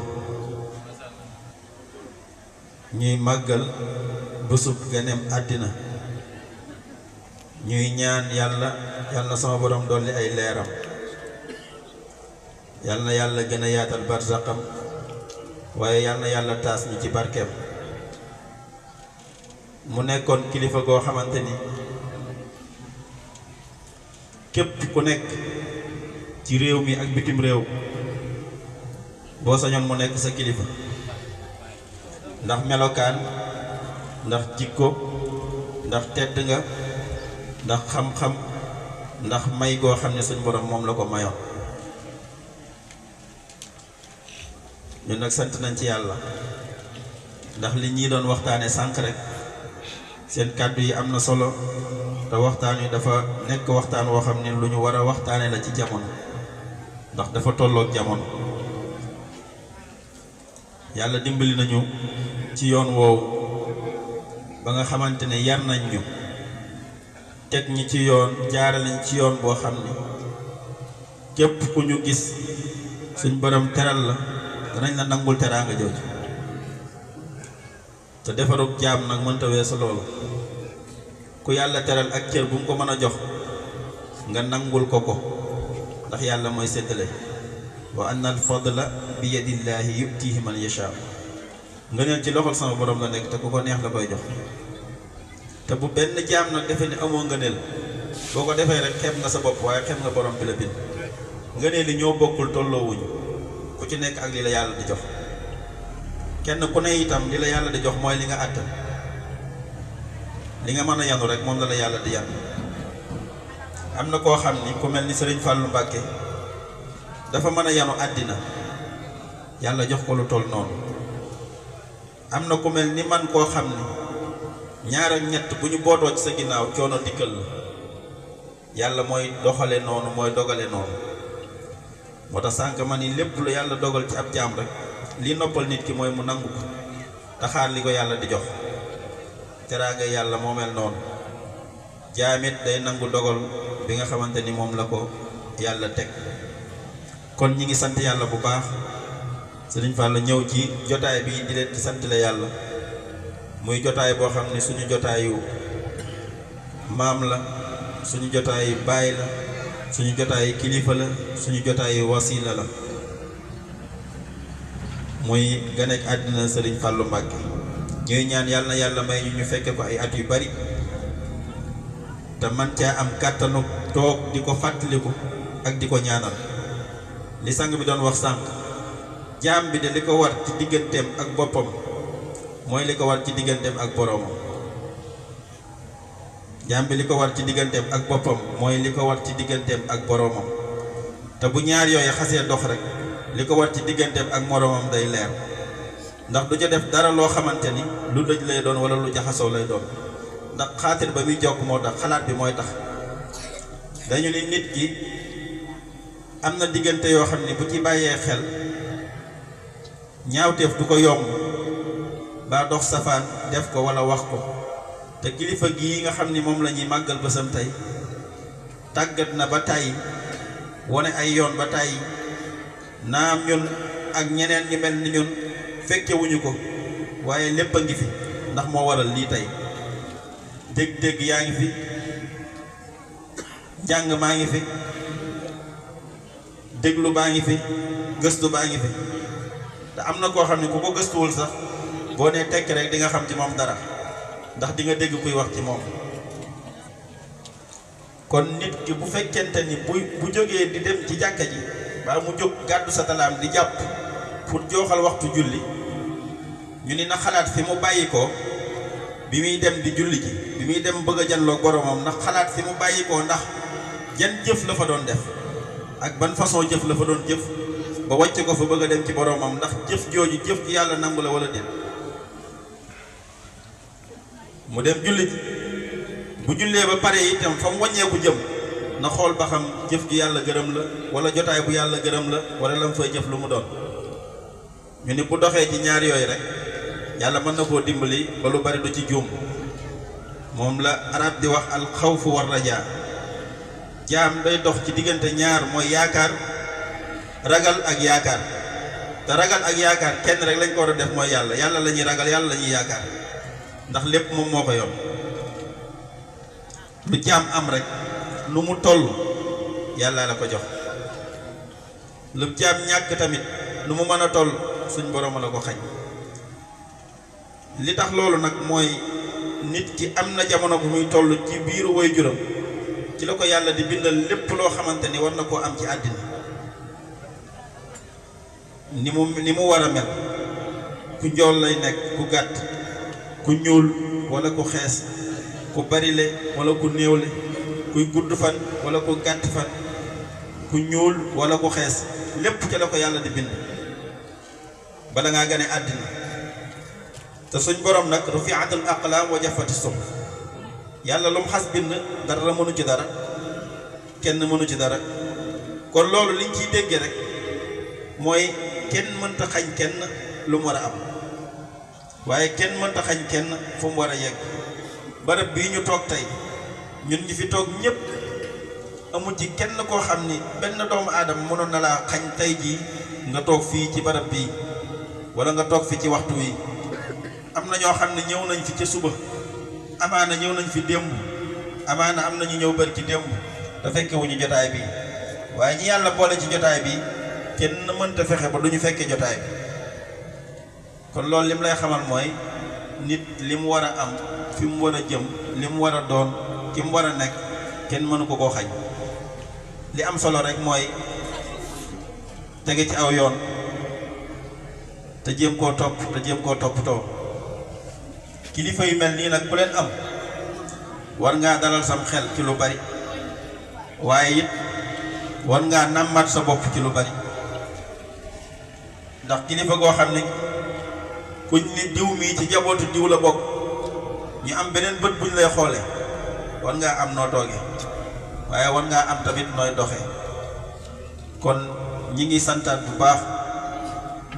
ñuy màggal bésub ganeem àddina ñuy ñaan yàlla yàlla sama borom dolli ay leeram yàlla na yàlla gën a yaatal barzaqam waaye yàlla na yàlla taas ñi ci barkeem mu nekkoon kilifa goo xamante ni képp ku nekk ci réew mi ak bitim réew boo sañoon mu nekk sa kilifa ndax melokaan ndax jikko ndax tedd nga ndax xam-xam ndax may goo xam ne suñ borom moom la ko mayoon ñun nag sant nañ ci yàlla ndax li ñii doon waxtaane sànq rek seen kàddu yi am na solo te waxtaan wi dafa nekk waxtaan woo xam ne lu ñu war a waxtaane la ci jamono ndax dafa tolloog jamono yàlla dimbali nañu ci yoon woowu ba nga xamante ne yar nañ ñu teg ñi ci yoon jaare nañ ci yoon boo xam ne képp ku ñu gis suñ borom teral la danañ la nangul teraanga jooju te defarug jaam nag mënta weesu loolu ku yàlla teral ak cër bu mu ko mën a jox nga nangul ko ndax yàlla mooy séddale wa anna al fadla bi yadillaahi yutihi man yasha nga neen ci loxol sama borom la nekk te ku ko neex la koy jox te bu benn jaam nag defe ni amoo ngëneel boo ko defee rek xeeb nga sa bopp waaye xeeb nga borom bi la bind ngëneel li ñoo bokkul tolloowuñu ku ci nekk ak li la yàlla di jox kenn ku ne itam li la yàlla di jox mooy li nga àttan li nga mën a yanu rek moom la yàlla di yan am na koo xam ni ku mel ni Sëriñ Fàllu Mbàkke dafa mën a yanu àddina yàlla jox ko lu toll noonu am na ku mel ni man koo xam ni ñaar ak ñett bu ñu bootoo ci sa ginnaaw coono dikkal la yàlla mooy doxale noonu mooy dogale noonu moo tax sànq ma ni lépp lu yàlla dogal ci ab jaam rek li noppal nit ki mooy mu nangu ko te xaar li ko yàlla di jox teraanga yàlla moo mel noonu jaamit day nangu dogal bi nga xamante ni moom la ko yàlla teg kon ñi ngi sant yàlla bu baax Sëriñ Fall ñëw ci jotaay bi di leen di sant la yàlla muy jotaay boo xam ne suñu jotaayu maam la suñu jotaayu baay la suñu jotaayu kilifa la suñu jotaayu wasila la muy ganek àddina Sëriñ Fallu Mbàkke ñuy ñaan yàlla na yàlla may ñu fekke ko ay at yu bari te man caa am kàttanu toog di ko fàttaliku ak di ko ñaanal li sang bi doon wax sànq jaam bi de li ko war ci digganteem ak boppam mooy li ko war ci digganteem ak boroomam jaam bi li ko war ci digganteem ak boppam mooy li ko war ci digganteem ak boroomam te bu ñaar yooyu xasee dox rek li ko war ci digganteem ak moroomam day leer ndax du ca def dara loo xamante ni lu dëj lay doon wala lu jaxasoo lay doon ndax xaatir ba muy jokk moo tax xalaat bi mooy tax dañu ni nit ki am na diggante yoo xam ne bu ci bàyyee xel ñaawteef du ko yomb ba dox safaan def ko wala wax ko te kilifa gii nga xam ni moom la ñuy màggal bësam tey tàggat na ba tàyyi wone ay yoon ba tàyyi naam ñun ak ñeneen ñu mel ni ñun fekkewuñu ko waaye lépp a ngi fi ndax moo waral lii tey dégg-dégg yaa ngi fi njàng maa ngi fi déglu baa ngi fi gëstu baa ngi fi te am na koo xam ne ku ko gëstuwul sax boo nee tekk rek di nga xam ci moom dara ndax di nga dégg kuy wax ci moom kon nit ki bu fekkente ni bu jógee di dem ci jàkka ji ba mu jóg gàddu sa talaam di jàpp pour jooxal waxtu julli ñu ni na xalaat fi mu bàyyi ko bi muy dem di julli ji bi muy dem bëgg a janloog boromam ndax xalaat fi mu bàyyi ko ndax jan jëf la fa doon def ak ban façon jëf la fa doon jëf ba wàcce ko fa bëgg a dem ci boromam ndax jëf jooju jëf ji yàlla nangu la wala déet mu dem julli ji bu jullee ba pare itam fa mu wàññeeku jëm na xool ba xam jëf ji yàlla gërëm la wala jotaay bu yàlla gërëm la wala lam fay jëf lu mu doon ñu ni bu doxee ci ñaar yooyu rek yàlla mën na koo dimbali ba lu bari du ci juum moom la arab di wax al xawfu war rajaa jaam day dox ci diggante ñaar mooy yaakaar ragal ak yaakaar te ragal ak yaakaar kenn rek lañ ko war a def mooy yàlla yàlla la ñuy ragal yàlla la ñuy yaakaar ndax lépp moom moo ko yor lu jaam am rek lu mu toll yàlla la ko jox lu jaam ñàkk tamit lu mu mën a toll suñ borom la ko xañ li tax loolu nag mooy nit ki am na jamono bu muy toll ci biiru waajuram ci la ko yàlla di bindal lépp loo xamante ni war na koo am ci àddina ni mu war a mel ku njool lay nekk ku gàtt ku ñuul wala ku xees ku barile wala ku néewle kuy gudd fan wala ku gàtt fan ku ñuul wala ku xees lépp ci la ko yàlla di bind bala ngaa gane àddina te suñ borom nag rufi'atul aqlaam wa jaffati suhuf yàlla lu mu xas bind dara mënu ci dara kenn mënu ci dara kon loolu liñ ciy déggee rek mooy kenn mënta xañ kenn lu mu war a am waaye kenn mënta xañ kenn fu mu war a yegg barab bii ñu toog tey ñun ñi fi toog ñëpp amul ci kenn koo xam ni benn doomu aadama mënoon na laa xañ tey jii nga toog fii ci barab bii wala nga toog fi ci waxtu wi am na ñoo xam ne ñëw nañ fi ca suba amaana ñëw nañ fi démb amaana am na ñu ñëw bari ci démb te fekke wuñu jotaay bi waaye ñi yàlla boole ci jotaay bi kenn mënta fexe ba duñu fekke jotaay bi kon loolu lim lay xamal mooy nit li mu war a am fi mu war a jëm li mu war a doon ki mu war a nekk kenn mënu ko koo xañ li am solo rek mooy tege ci aw yoon te jéem koo topp te jéem koo toppatoo kilifa yu mel nii nag ku leen am war ngaa dalal sam xel ci lu bari waaye it war ngaa nàmmaat sa bopp ci lu bari ndax kilifa goo xam ne kuñ ni diw mii ci jabootu diw la bokk ñu am beneen bët buñ lay xoole war ngaa am noo toogee waaye war ngaa am tamit nooy doxe kon ñi ngi santaat bu baax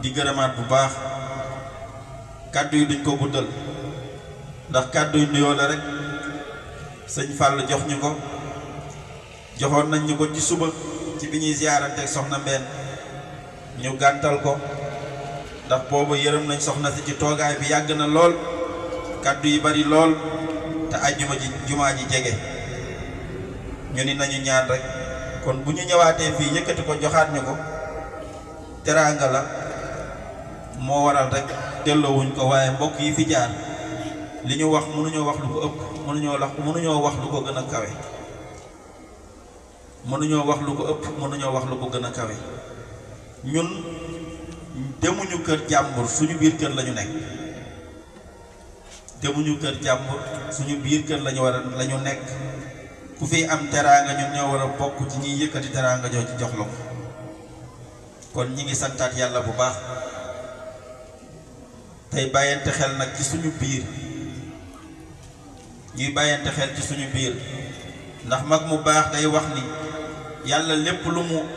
di gërëmaat bu baax kàddu yi duñ ko guddal ndax kàddu yu nuyoo la rek sëñ Fall jox ñu ko joxoon nañ ñu ko ci suba ci bi ñuy ziyaaranteeg soxna Mbène ñu gàntal ko ndax boobu yërëm nañ soxna si ci toogaay bi yàgg na lool kàddu yi bari lool te ajjuma ji jumaa ji jege ñu ni nañu ñaan rek kon bu ñu ñëwaatee fii yëkkati ko joxaat ñu ko teraanga la moo waral rek delloowuñ ko waaye mbokk yi fi jaar li ñu wax mënuñoo wax lu ko ëpp mënuñoo wax lu ko gën a kawe mënuñoo wax lu ko ëpp mënuñoo wax lu ko gën a kawe ñun demuñu kër jàmbur suñu biir kër lañu nekk demuñu kër jàmbur suñu biir kër lañu nekk ku fi am teraanga ñun ñoo war a bokk ci ñiy yëkkati teraanga joo ci jox la ko kon ñi ngi santaat yàlla bu baax tey bàyyante xel nag ci suñu biir ñuy bàyyante xel ci suñu biir ndax mag mu baax day wax ni yàlla lépp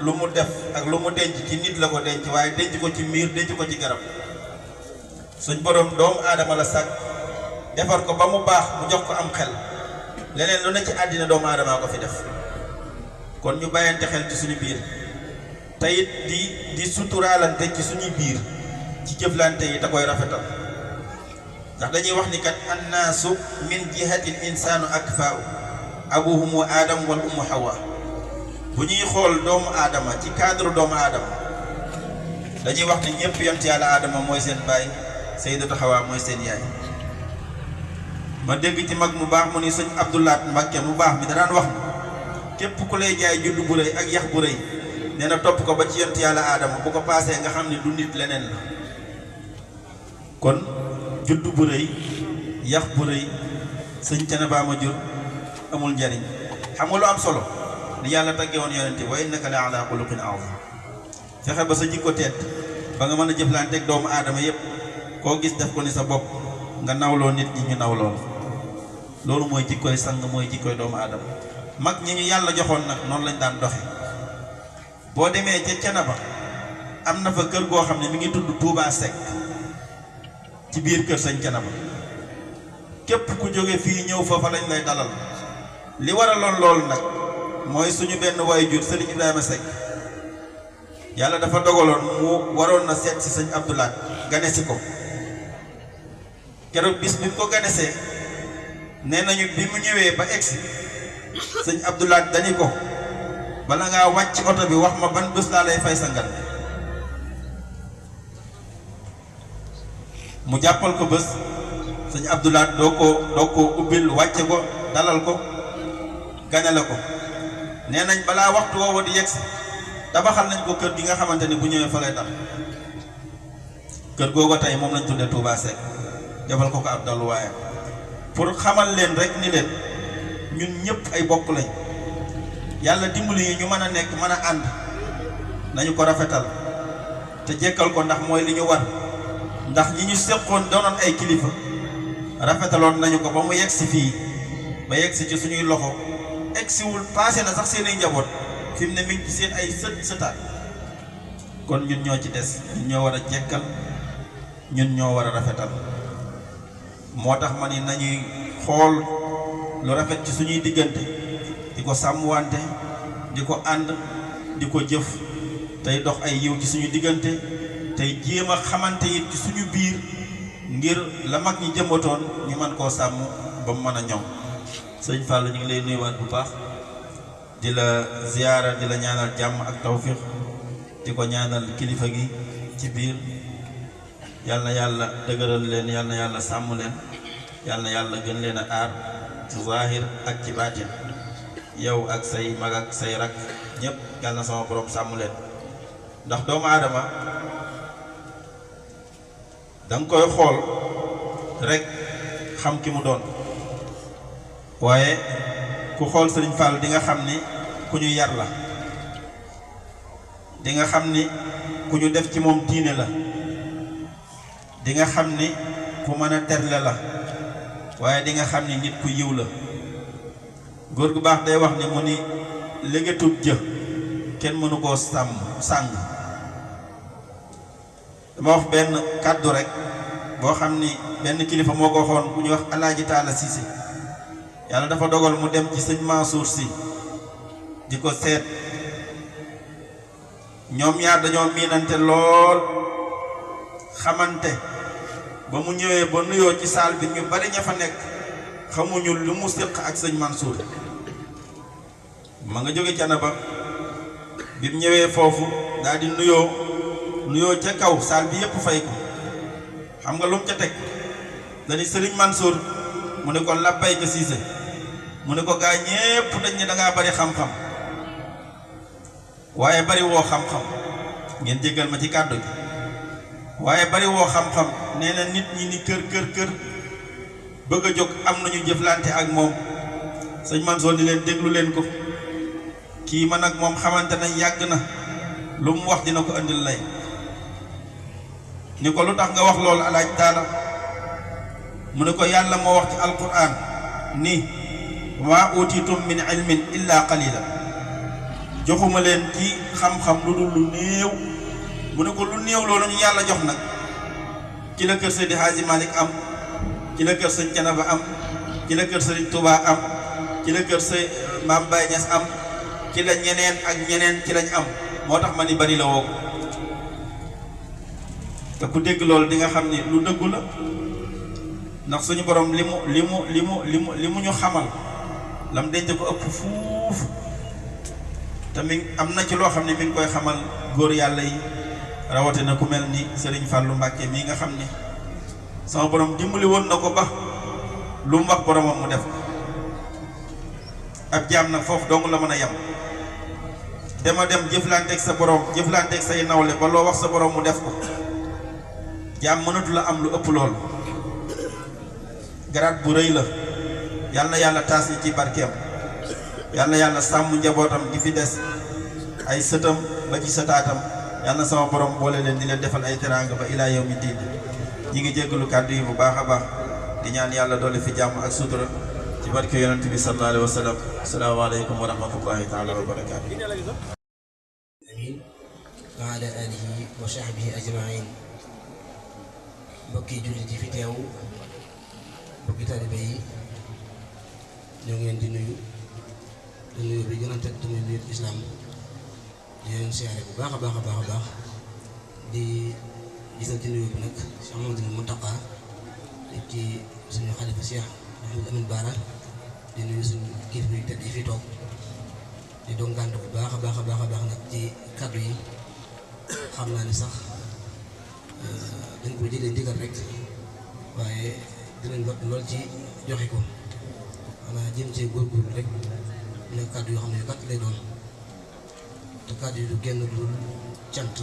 lu mu def ak lu mu denc ci nit la ko denc waaye denc ko ci miir denc ko ci garab suñ borom doomu aadama la sàkk defar ko ba mu baax mu jox ko am xel leneen lu ne ci àddina doomu aadamaa ko fi def kon ñu bàyyante xel ci suñu biir te it di suturaalante ci suñu biir ci jëflante yi da koy rafetal ndax dañuy wax ni kat annaasu min jihatil insaanu akfaau abuhumu aadam wal ummu hawa bu ñuy xool doomu aadama ci cadre doomu aadama dañuy wax ni ñëpp yonent yàlla aadama mooy seen baay sayyidatu Hawa mooy seen yaay ma dégg ci mag mu baax mu ni sëñ Abdoulaat Mbàkke mu baax mi da daan wax ni képp ku lay jaay juddu bu rëy ak yax bu rëy nee na topp ko ba ci yonent yàlla aadama bu ko paasee nga xam ne du nit leneen la kon juddu bu rëy yax bu rëy sëñ Thiénaba ma jur amul njariñ xam nga lu am solo li yàlla tagge woon yonente wa innaka la ala xuluqin azim fexe ba sa jikko teet ba nga mën a jëflanteeg doomu aadama yépp koo gis def ko ni sa bopp nga nawloo nit ñi ñu nawloo loolu mooy jikkoy sang mooy jikkoy doomu aadama mag ñi ñu yàlla joxoon nag noonu lañ daan doxe boo demee ca Thiénaba am na fa kër goo xam ne mi ngi tudd Touba Seck ci biir kër sëñ Thiénaba képp ku jóge fii ñëw foofa lañ lay dalal li waraloon loolu nag mooy suñu benn waajur sëriñ Ibrahima Seck yàlla dafa dogaloon mu waroon na seet si sëñ Abdoulaat ganesi ko keroog bis bi mu ko ganesee nee nañu bi mu ñëwee ba egsi sëñ Abdoulaat dani ko bala ngaa wàcc oto bi wax ma ban bés laa lay fay sa ngan mu jàppal ko bés sëñ Abdoulaat doo ko ubbil wàcce ko dalal ko ganale ko nee nañ balaa waxtu woowu di yegsi tabaxal nañ ko kër gi nga xamante ni bu ñëwee fa lay tax kër googu tey moom lañ tuddee Touba Seck defal ko ab dalluwaayam pour xamal leen rek ni leen ñun ñëpp ay bokk lañ yàlla dimbali yi ñu mën a nekk mën a ànd nañu ko rafetal te jekkal ko ndax mooy li ñu war ndax ñi ñu seqoon doonoon ay kilifa rafetaloon nañu ko ba mu yegsi fii ba yegsi ci suñuy loxo egsiwul passé na sax seeni njaboot fi mu ne mi ngi ci seen ay sëtaat kon ñun ñoo ci des ñun ñoo war a jekkal ñun ñoo war a rafetal moo tax ma ni nañuy xool lu rafet ci suñuy diggante di ko sàmmwante di ko ànd di ko jëf tey dox ay yiw ci suñu diggante tey jéem a xamante it ci suñu biir ngir la mag ñi jëmbatoon ñu mën koo sàmm ba mu mën a ñoŋ sëñ Fallou ñu ngi lay nuyuwaat bu baax di la ziyaara di la ñaanal jàmm ak tawfiq di ko ñaanal kilifa gi ci biir yal na yàlla dëgëral leen yal na yàlla sàmm leen yal na yàlla gën leen a aar ci zahir ak ci baatin yow ak say mag ak say rak ñëpp yal na sama borom sàmm leen ndax doomu aadama danga koy xool rek xam ki mu doon waaye ku xool Sëriñ Fall di nga xam ni ku ñu yar la di nga xam ni ku ñu def ci moom diine la di nga xam ni ku mën a terle la waaye di nga xam ni nit ku yiw la góor gu baax day wax ni mu ni légetub jë kenn mënu koo sàng dama wax benn kàddu rek boo xam ni benn kilifa moo ko waxoon ku ñuy wax Alaaji Taala Siise yàlla dafa dogal mu dem ci sëñ Mansour si di ko seet ñoom ñaar dañoo miinante lool xamante ba mu ñëwee ba nuyoo ci saal bi ñu bari ña fa nekk xamuñu lu mu séq ak sëñ Mansour ma nga jóge Thiénaba bi mu ñëwee foofu daal di nuyoo ca kaw saal bi yépp fay ko xam nga lu mu ca teg dañu sëriñ Mansour mu ne ko labbay ka Siise mu ne ko gaa ñépp dañ ne dangaa bari xam-xam waaye bari woo xam-xam ngeen jéggal ma ci kàddu gi waaye bari woo xam-xam nee na nit ñi ni kër bëgg a jóg am nañu jëflante ak moom sëñ Mansour ni leen déglu leen ko kii man ak moom xamante nañ yàgg na lu mu wax dina ko andil lay ni ko lu tax nga wax loolu alaaj taala mu ne ko yàlla moo wax ci alquran ni wa utitum min ilmin illa qalila joxuma leen ci xam-xam lu dul lu néew mu ne ko lu néew loolu ñu yàlla jox nag ci la kër Seydi Hadji Malick am ci la kër sëñ Canaba am ci la kër sëñ Touba am ci la kër sëñ Maam Baye Niass am ci la ñeneen ak ñeneen ci lañ am moo tax ma ni bari la woo te ku dégg loolu di nga xam ni lu dëggu la ndax suñu borom li mu ñu xamal lam denc ko ëpp fuuf te mi am na ci loo xam ne mi ngi koy xamal góor yàlla yi rawatina ku mel ni Serigne Fallou Mbacké mii nga xam ni sama borom dimbali woon na ko ba lu mu wax boromam mu def ab jaam nag foofu dong la mën a yem dama dem jëflanteeg sa borom jëflanteeg say nawle ba loo wax sa borom mu def ko jaam mënatu la am lu ëpp loolu garaat bu rëy la yal na yàlla taas ñi ci barkeem yal na yàlla sàmm njabootam gi fi des ay sëtam ba ci sëtaatam yal na sama borom boole leen di leen defal ay teraanga ba ilaa yawmi diin ñi ngi jéggalu kàddu yi bu baax a baax di ñaan yàlla doole fi jàmm ak sutura ci barke yonent bi sallallahu alayhi wa sallam asalaamaaleykum wa rahmatullahi taala wa barakaatu amin wa ala alihi wa sahbihi ajmain mbokki jullit yi fi teew mbokki taalibe yi ñoo ngi leen di nuyu bi gën a teg te muy nuyu islam di leen siyaare bu baax a baax a baax a baax di gisal ci nuyu bi nag Cheikh Mouhamadoul Mountakha ci suñu xalifa Cheikh Mouhamadou Amine Bara di nuyu suñu kilifa yu tedd yi fi toog di doon gànt bu baax a baax a baax a baax nag ci kàddu yi xam naa ni sax dañ ko jëlee ndigal rek waaye dinañ lot lool ci joxe ko xanaa jëm cee góorgóorlu rek nekk kàddu yoo xam ne yu gàtt lay doon te kàddu yi du génn lu cant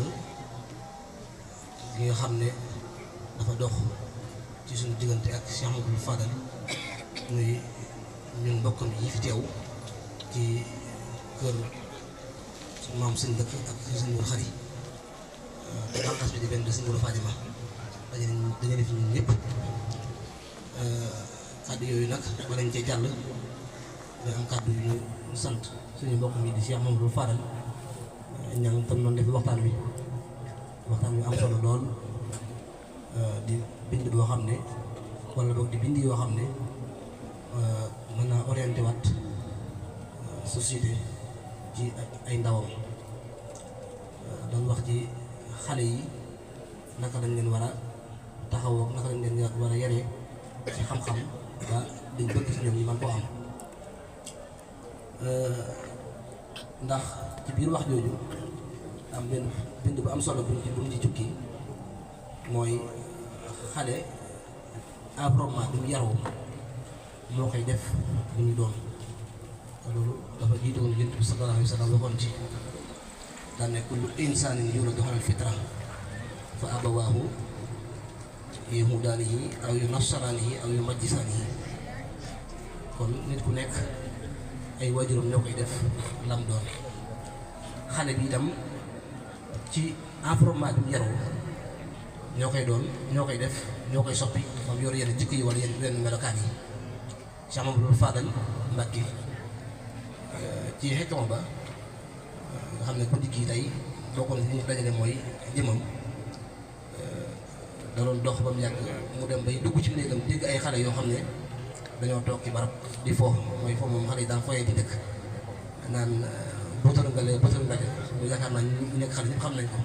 gi nga xam ne dafa dox ci suñu diggante ak Cheikh Mouhamadoul Fadal muy ñun mbokkam yi fi teew ci kër suñu maam seen dëkk ak suñu mur xari te bànqaas bi di benn de suñu muru Fadima dañu def ñun ñëpp kàddu yooyu nag ba lañ cee jàll day am kàddu yu ñu sant suñu mbokk mi di Cheikh Mouhamadoul Fadal ñaan tam noonu def waxtaan wi am solo lool di bind boo xam ne wala boog di bind yoo xam ne mën naa orienté waat société ci ay ndawam doon wax ci xale yi naka lañ leen war a taxawoo naka lañ leen war a yaree ci xam-xam ba dañ bëgg ci ñoom ñu mën koo am ndax ci biir wax jooju am benn bind bu am solo buñ ci jukki mooy xale environnement bi mu yaroo moo koy def lu ñu doon te loolu dafa jiitu woon Yonent bi sallallahu alayhi wa sallam waxoon ci daan ne kullu insaanin yuladu alal fitra fa abawaahu yahudaanihi aw yunassaraanihi aw yumajjisaanihi kon nit ku nekk ay waajuram ñoo koy def lam doon xale bi itam ci environnement bi mu yaroo ñoo koy doon ñoo koy def ñoo koy soppi moom yor yenn jikko yi wala yenn melokaan yi Cheikh Mouhamadoul Fadal Mbacké ci xekkama ba nga xam ne guddi gi tey bokkoon li ñu dajale mooy jëmam da doon dox ba mu yàgg mu dem bay dugg ci néegam dégg ay xale yoo xam ne dañoo toog ci barab di fo mooy fo moom xale yi daan foyee ci dëkk naan botaru ngale bu yaakaar naa ñu nekk xale ñëpp xam nañ ko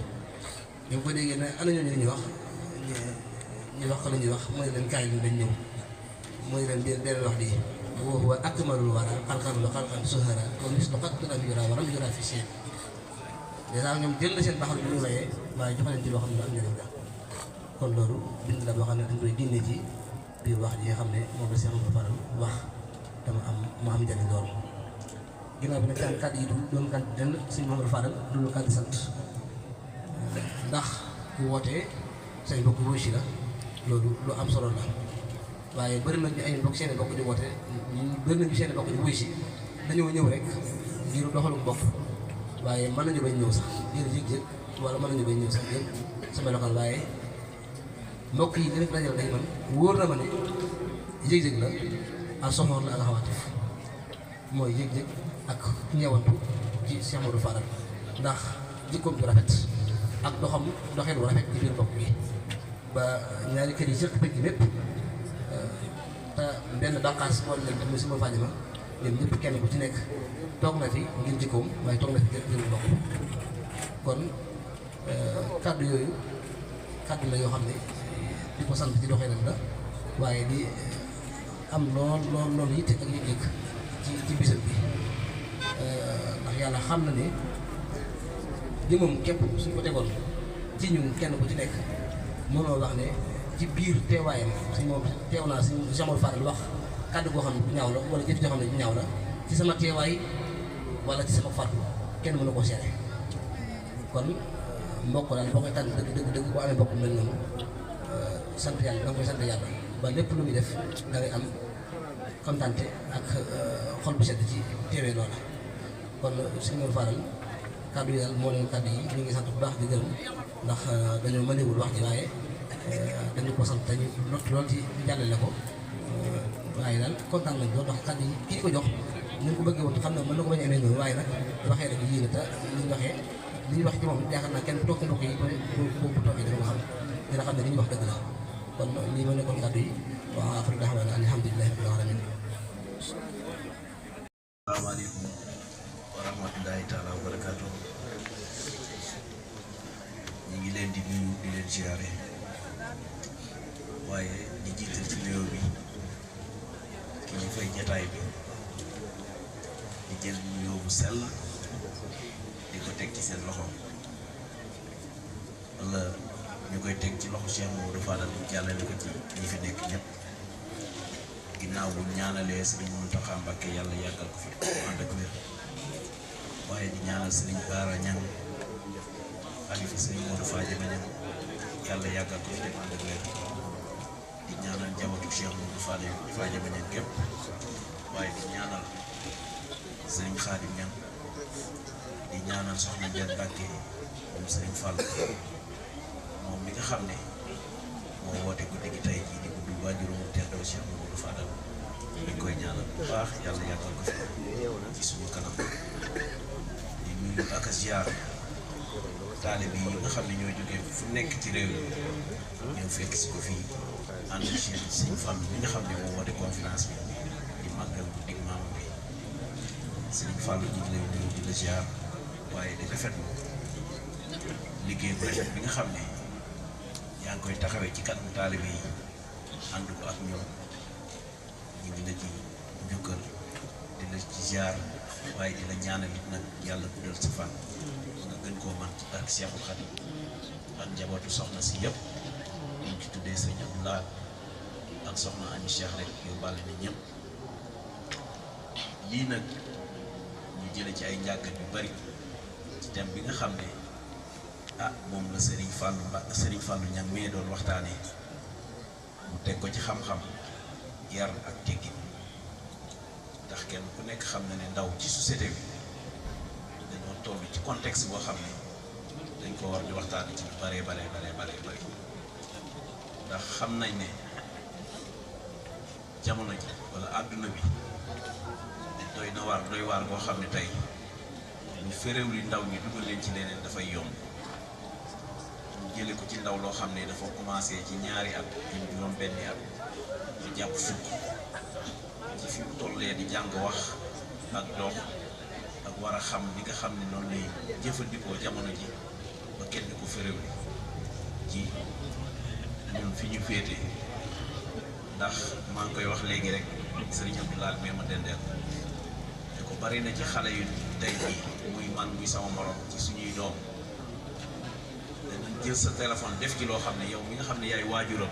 ñu ko déggee ne ana ñooñu li ñuy wax ñu wax ko la ñuy wax mooy leen kaay ñu dañ ñëw mooy leen benn wax di wa huwa akmalul wara xalqan wa xalqan suhara wa mislu qad lam yura wa lam yura fi seen dèjà ñoom jël na seen baxal bi ñu mayee waaye jox leen ci loo xam ne am njëriñ la kon loolu bind la boo xam ne dañ koy génne ci biir wax ji nga xam ne moom la Cheikh Mouhamadoul Fadal wax dama mu am njëriñ lool ginnaaw bi nag daan kàddu yi doon kàddu den Sëñ Mouhamadoul Fadal loolu kàddu sant ndax ku wootee say mbokk wuy si la loolu lu am solo la waaye bëri na ñu ay mbokk seen mbokk di woote bëri nañu seen mbokk di wuy si dañoo ñëw rek ngir doxalu mbokk waaye mën nañu bañ ñëw sax ngir yëg-yëg wala mën nañu bañ ñëw sax ngir sama loxal waaye mbokk yi dina fi dajal day man wóor na ma ne yëg-yëg la ak soxor la ak xawaatif mooy yëg-yëg ak ñeewantu ci Cheikh Modou Fadal ndax jikkoom ju rafet ak doxeen wu rafet ci biir mbokk bi ba ñaari kër yi sëq pëj gi lépp te benn bànqaas boole leen tamit si ma fàññi ma ñoom ñëpp kenn ku ci nekk toog na fi ngir jikkoom waaye toog na fi ngir mbokk kon kàddu yooyu kàddu la yoo xam ne di ko sant ci doxeenam la waaye di am lool yitte ak yëg-yëg ci bisam bi ndax yàlla xam na ne jëmam képp suñ ko tegoon ci ñun kenn ku ci nekk mënoo wax ne ci biir teewaayam suñ moom teew naa suñ Cheikh Fadal wax kàddu goo xam ne bu ñaaw la wala jëf joo xam ne bu ñaaw la ci sama teewaay wala ci sama farlu kenn mënu ko seere kon mbokk daal boo koy tànn dëgg boo amee mbokk mel noonu sant yàlla da nga koy sant yàlla ba lépp lu muy def da ngay am kontante ak xol bu sedd ci teewee loola kon suñu Modou Fadal kàddu yi daal moo leen kàddu yi ñu ngi sant bu baax di gërëm ndax dañoo mënewul wax ji waaye dañu ko sant dañu lot lool ci jàllale ko waaye daal kontaan nañ loolu ndax kàddu yi kii ko jox ni ñu ko bëggee woon xam ne mën na ko bañ a amee noonu waaye nag waxee rek yéene te li ñu wax ci moom yaakaar naa kenn bu toog ci mbokk yi bu toogee dina ko xam dina xam ne li ñu wax dëgg la kon lii ma nekkoon kàddu yi waaw affaire bi nga xam ne alhamdulilah rabbil alamin. Asalaamaaleykum wa rahmatulahi taala wa barakaatu. ñu ngi leen di nuyu di leen ziare waaye di jiital ci nuyoo bi ki ñu fay jataay bi di jël nuyoo bu sell di ko teg ci seen loxo wala ñu koy teg ci loxo Cheikh Modou Fadal jàllale ko ci ñi fi nekk ñëpp ginnaaw bu ñaanalee Serigne Mountakha Mbacké yàlla yàggal ko fi ànd ak wér waaye di ñaanal Serigne Bara Niang xalifa Serigne Modou Fadiama Niang yàlla yàggal ko fi ànd ak wér di ñaanal njabootu Cheikh Modou Fadiama Niang képp waaye di ñaanal Serigne Khadim Niang di ñaanal soxna Ndiaye Mbacké moom Serigne Fall moom mi nga xam ne moo woote guddi gi tey jii di guddi waajuru mu teddoo Cheikh Modou Fadal dañ koy ñaanal bu baax yàlla yàggal ko fi ci suñu kanam di nuyu ak a ziar taalibe yi nga xam ne ñoo jógee fu nekk ci réew mi ñëw fekk si ko fii ànd ak Sëñ Fall bi nga xam ne moo woote conférence bi di màggal guddi maam bi Sëñ Fall ñu ngi lay nuyu di la ziar waaye di rafetlu liggéey bu rafet bi nga xam ne yaa ngi koy taxawee ci kanamu taalibe yi ànd ko ak ñoom ñu ngi la ci njukkal di la ci ziar waaye di la ñaanal it nag yàlla guddal sa fan nga gën koo man ci barke Seexul Xadim ak njabootu soxna si yëpp ñu ci tuddee sëñ Abdoulaye ak soxna Ami Cheikh rek yóbbaale na ñëpp lii nag ñu jële ci ay njàngat yu bari ci thème bi nga xam ne moom la Serigne Fallou Niang mee doon waxtaanee mu teg ko ci xam-xam yar ak teggin ndax kenn ku nekk xam na ne ndaw ci société bi dañoo toll ci contexte boo xam ne dañ ko war di waxtaanee ci lu bare ndax xam nañ ne jamono ji wala àdduna bi doy waar boo xam ne tey lu féréw li ndaw ñi dugal leen ci leneen dafay yomb jële ko ci ndaw loo xam ne dafa commencé ci ñaari at ñu juróom benni at ñu jàpp fukk ci fi mu tollee di jàng wax ak dox ak war a xam li nga xam ne noonu lay jëfandikoo jamono ji ba kenn ko féréw li ci ñun fi ñu féete ndax maa ngi koy wax léegi rek Serigne Abdoulaye mais ma dendeel te ko bari na ci xale yu tey bii muy man muy sama morom ci suñuy doom jël sa téléphone def ci loo xam ne yow mi nga xam ne yaay waajuram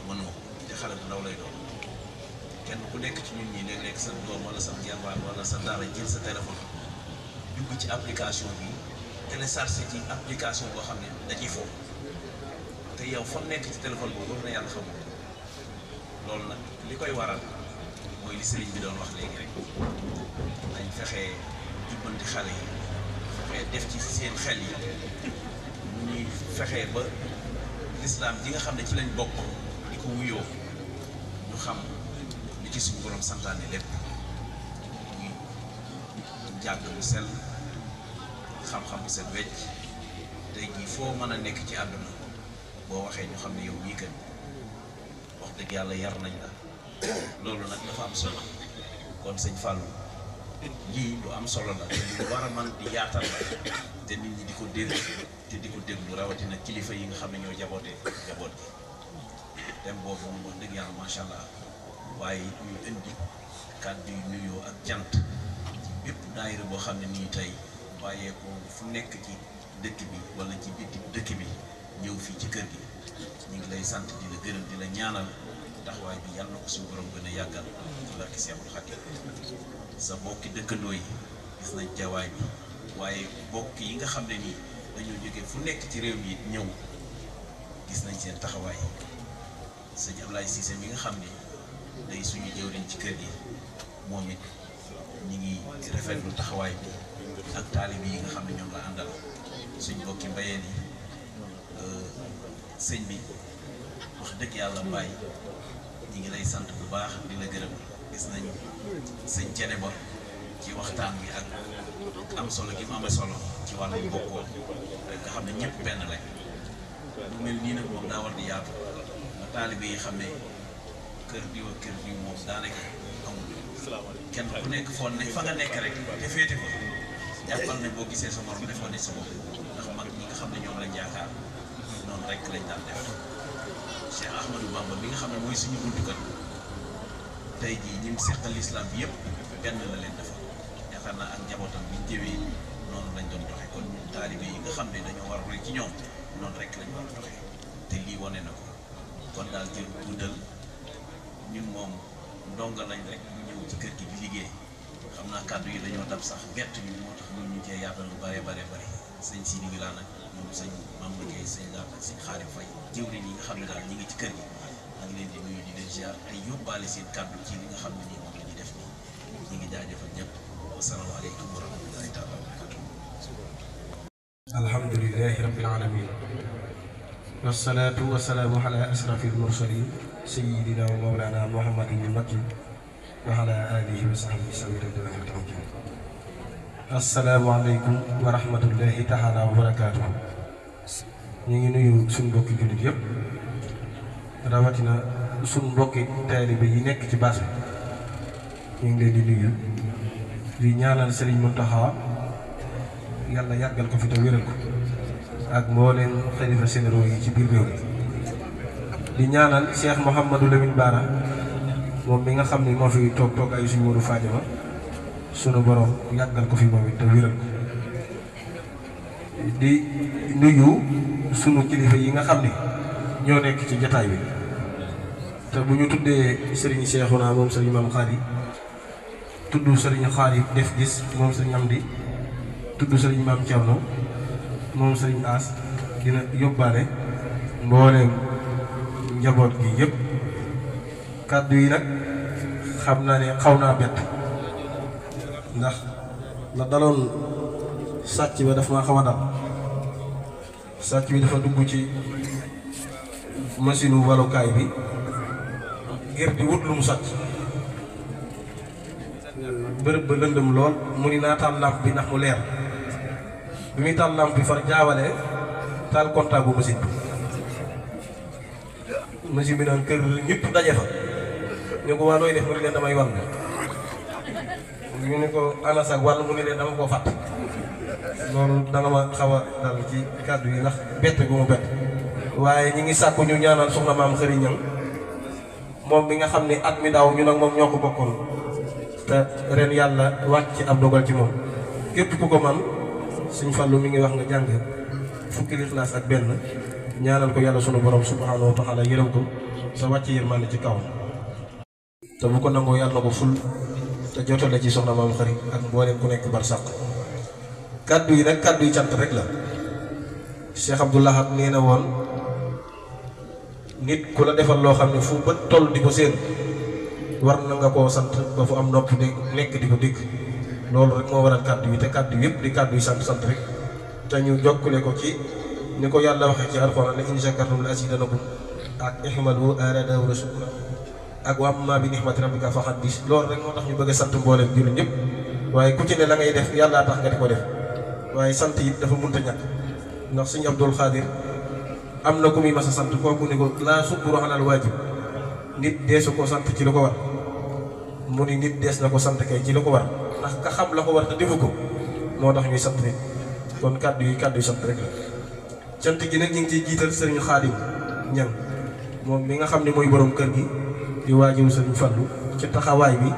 mënoo te xale bu ndaw lay doon kenn ku nekk ci ñun ñi léeg-léeg sa doom wala sa jarbaat wala sa dara jël sa téléphone dugg ci application bi téléchargé ci application boo xam ne da ciy foofu te yow fa nekk ci téléphone boobu war na yàlla xamul loolu nag li koy waral mooy li sëriñ bi doon wax léegi rek nañ fexe jubbanti xale yi fexe def ci seen xel yi ñuy fexe ba lislaam ji nga xam ne ci lañ bokk di ko wuyoo ñu xam li ci suñu borom santaane lépp muy njàng bu sell xam-xam bu set wecc tey jii foo mën a nekk ci àdduna boo waxee ñu xam ne yow mii kat wax dëgg yàlla yar nañ la loolu nag dafa am solo kon sëñ Fallou lii lu am solo la te lu war a mën di yaatal la te nit ñi di ko dégg te di ko déglu rawatina kilifa yi nga xam ne ñoo jaboot gi dem boobu moom wax dëgg yàlla macha allah waaye ñu indi kàddu yu nuyoo ak cant ci bépp daayira boo xam ne nii tey bàyyeekoo fu nekk ci dëkk bi wala ci biti dëkk bi ñëw fii ci kër gi ñu ngi lay sant di la gërëm di la ñaanal taxawaay bi yàlla na ko suñu borom gën a yàggal ci barke Seexul Xadiim sa bokki dëkkandoo yi gis nañ teewaay bi waaye bokk yi nga xam ne nii dañoo jógee fu nekk ci réew mi ñëw gis nañ seen taxawaay sëñ Ablaye Cissé mi nga xam ne day suñu jëwriñ ci kër gi moom it ñi ngi rafetlu taxawaay bi ak taalibe yi nga xam ne ñoom la àndal suñ bokki mbayeen yi sëñ bi wax dëgg yàlla Mbaye ñi ngi lay sant bu baax di la gërëm gis nañu sëñ cene ba ci waxtaan bi ak am solo gi mu amee solo ci wàllu bokkoo nga xam ne ñëpp benn lañ lu mel nii nag moom daa war di yaatu nga taalibe yi xam ne kër diw ak kër diw moom daanaka amul kenn ku nekk foo ne fa nga nekk rek te féete ko jàppal ne boo gisee sa morom defoo ne sa bopp ndax mag ñi nga xam ne ñoom lañ yaakaar noonu rek lañ daan def Cheikh Ahmadou Bamba bi nga xam ne mooy suñu buntu kër tey jii ñi mu seqal islam bi yëpp benn la leen defal yaakaar naa ak njabootam bi ñu jëwee noonu lañ doon doxee kon ñun taalibe yi nga xam ne dañoo war a roy ci ñoom noonu rek lañ war a doxee te lii wane na ko kon daal jël guddal ñun moom ndonga lañ rek ñu ñëw ci kër gi di liggéey xam naa kàddu yi dañoo dab sax bett ñu moo tax ñun ñu cee yaatal lu bare bare bare sëñ Sidi Wilane nag ñoom sëñ Mame Gueye sëñ Laat ak sëñ Xaadim Fay jëwriñ yi nga xam ne daal ñi ngi ci kër gi maa ngi leen di nuyu di leen ziar ay yóbbaale seen kàddu ci li nga xam ne nii moom la ñuy def nii ñi ngi jaajëfal ñëpp wasalaamaaleykum wa rahmatullahi taala wa barakatuh alhamdulillahi rabbil alamin wassalatu wassalamu ala asrafil mursalin sayyidina wa mawlana muhammadin al-makin wa ala alihi wa sahbihi sallam. Assalamu alaikum wa rahmatullahi taala wa barakatuh. Ñu ngi nuyu suñu mbokki jullit yëpp rawatina suñu mbokki taalibe yi nekk ci baas bi ñu ngi leen di nuyu di ñaanal Serigne Mountakha yàlla yàggal ko fi te wéral ko ak mbooleem xalifa généraux yi ci biir réew mi di ñaanal Cheikh Mouhamadou Lamine Bara moom mi nga xam ne moo fi toog ay suñu Modou Fadima sunu borom yàggal ko fi moom it te wéral ko di nuyu sunu kilifa yi nga xam ne ñoo nekk ci jataay bi te bu ñu tuddee Serigne Cheikhouna moom Serigne Mame Khady tudd Serigne Khady def gis moom Serigne Amdi tudd Serigne Mame Thierno moom Serigne As dina yóbbaale mbooleem njaboot gi yëpp kàddu yi nag xam naa ne xaw naa bett ndax la daloon sàcc ba daf maa xaw a dal sàcc bi dafa dugg ci machine walukaay bi ngir di wut lu mu sàcc bërëb ba lëndëm lool mu ni naa taal lampe bi ndax mu leer bi muy taal lampe bi far jaawale taal contact bu machine bi naan kër ñëpp daje fa ñu ko waa looy def mu ni leen damay wàll ñu ne ko anas ak wàll mu ni leen dama koo fàtt loolu danga ma xaw a dal ci kàddu yi ndax bett gu mu bett waaye ñi ngi sàkku ñu ñaanal soxna maam Xëri Ñaŋ moom bi nga xam ne at mi daaw ñu nag moom ñoo ko bokkoon te ren yàlla wàcc ci ab dogal ci moom képp ku ko man Sëñ Fallu mi ngi wax nga jàng fukki Ixlaas ak benn ñaanal ko yàlla sunu borom subhanahu wa taala yërëm ko sa wàcc yërmande ci kaw te bu ko nangoo yàlla na ko ful te jotale ci soxna maam Xëri ak mboolem ku nekk barsàq kàddu yi nag kàddu yi cant rek la Cheikh Abdoul Ahad nee na woon nit ku la defal loo xam ne fu bët toll di ko séen war na nga koo sant ba fu am nopp di nekk di ko dégg loolu rek moo waral kàddu yi te kàddu yëpp di kàddu yi sant rek te ñu jokkule ko ci ni ko yàlla waxee ci alxuraan ne in shakartum la azidannakum ak ihmalu ala Daawuda shukran ak wa amma bi ni'mati rabbika fa haddis loolu rek moo tax ñu bëgg a sant mbooleem jullit ñëpp waaye ku ci ne la ngay def yàllaa tax nga di ko def waaye sant yi dafa mënta ñàkk ndax Sëñ Abdul Xaadir am na ku muy mas a sant kooku ni ko laa sukuru alal waajib nit deesu ko sant ci lu ko war mu ni nit dees na ko sant kay ci lu ko war ndax ka xam la ko war te defu ko moo tax ñuy sant nit kon kàddu yi sant rek la sant gi nag ñu ngi ciy jiital sëriñ Xaadim ñan moom mi nga xam ne mooy borom kër gi di waajur sëriñ Fallu ci taxawaay bi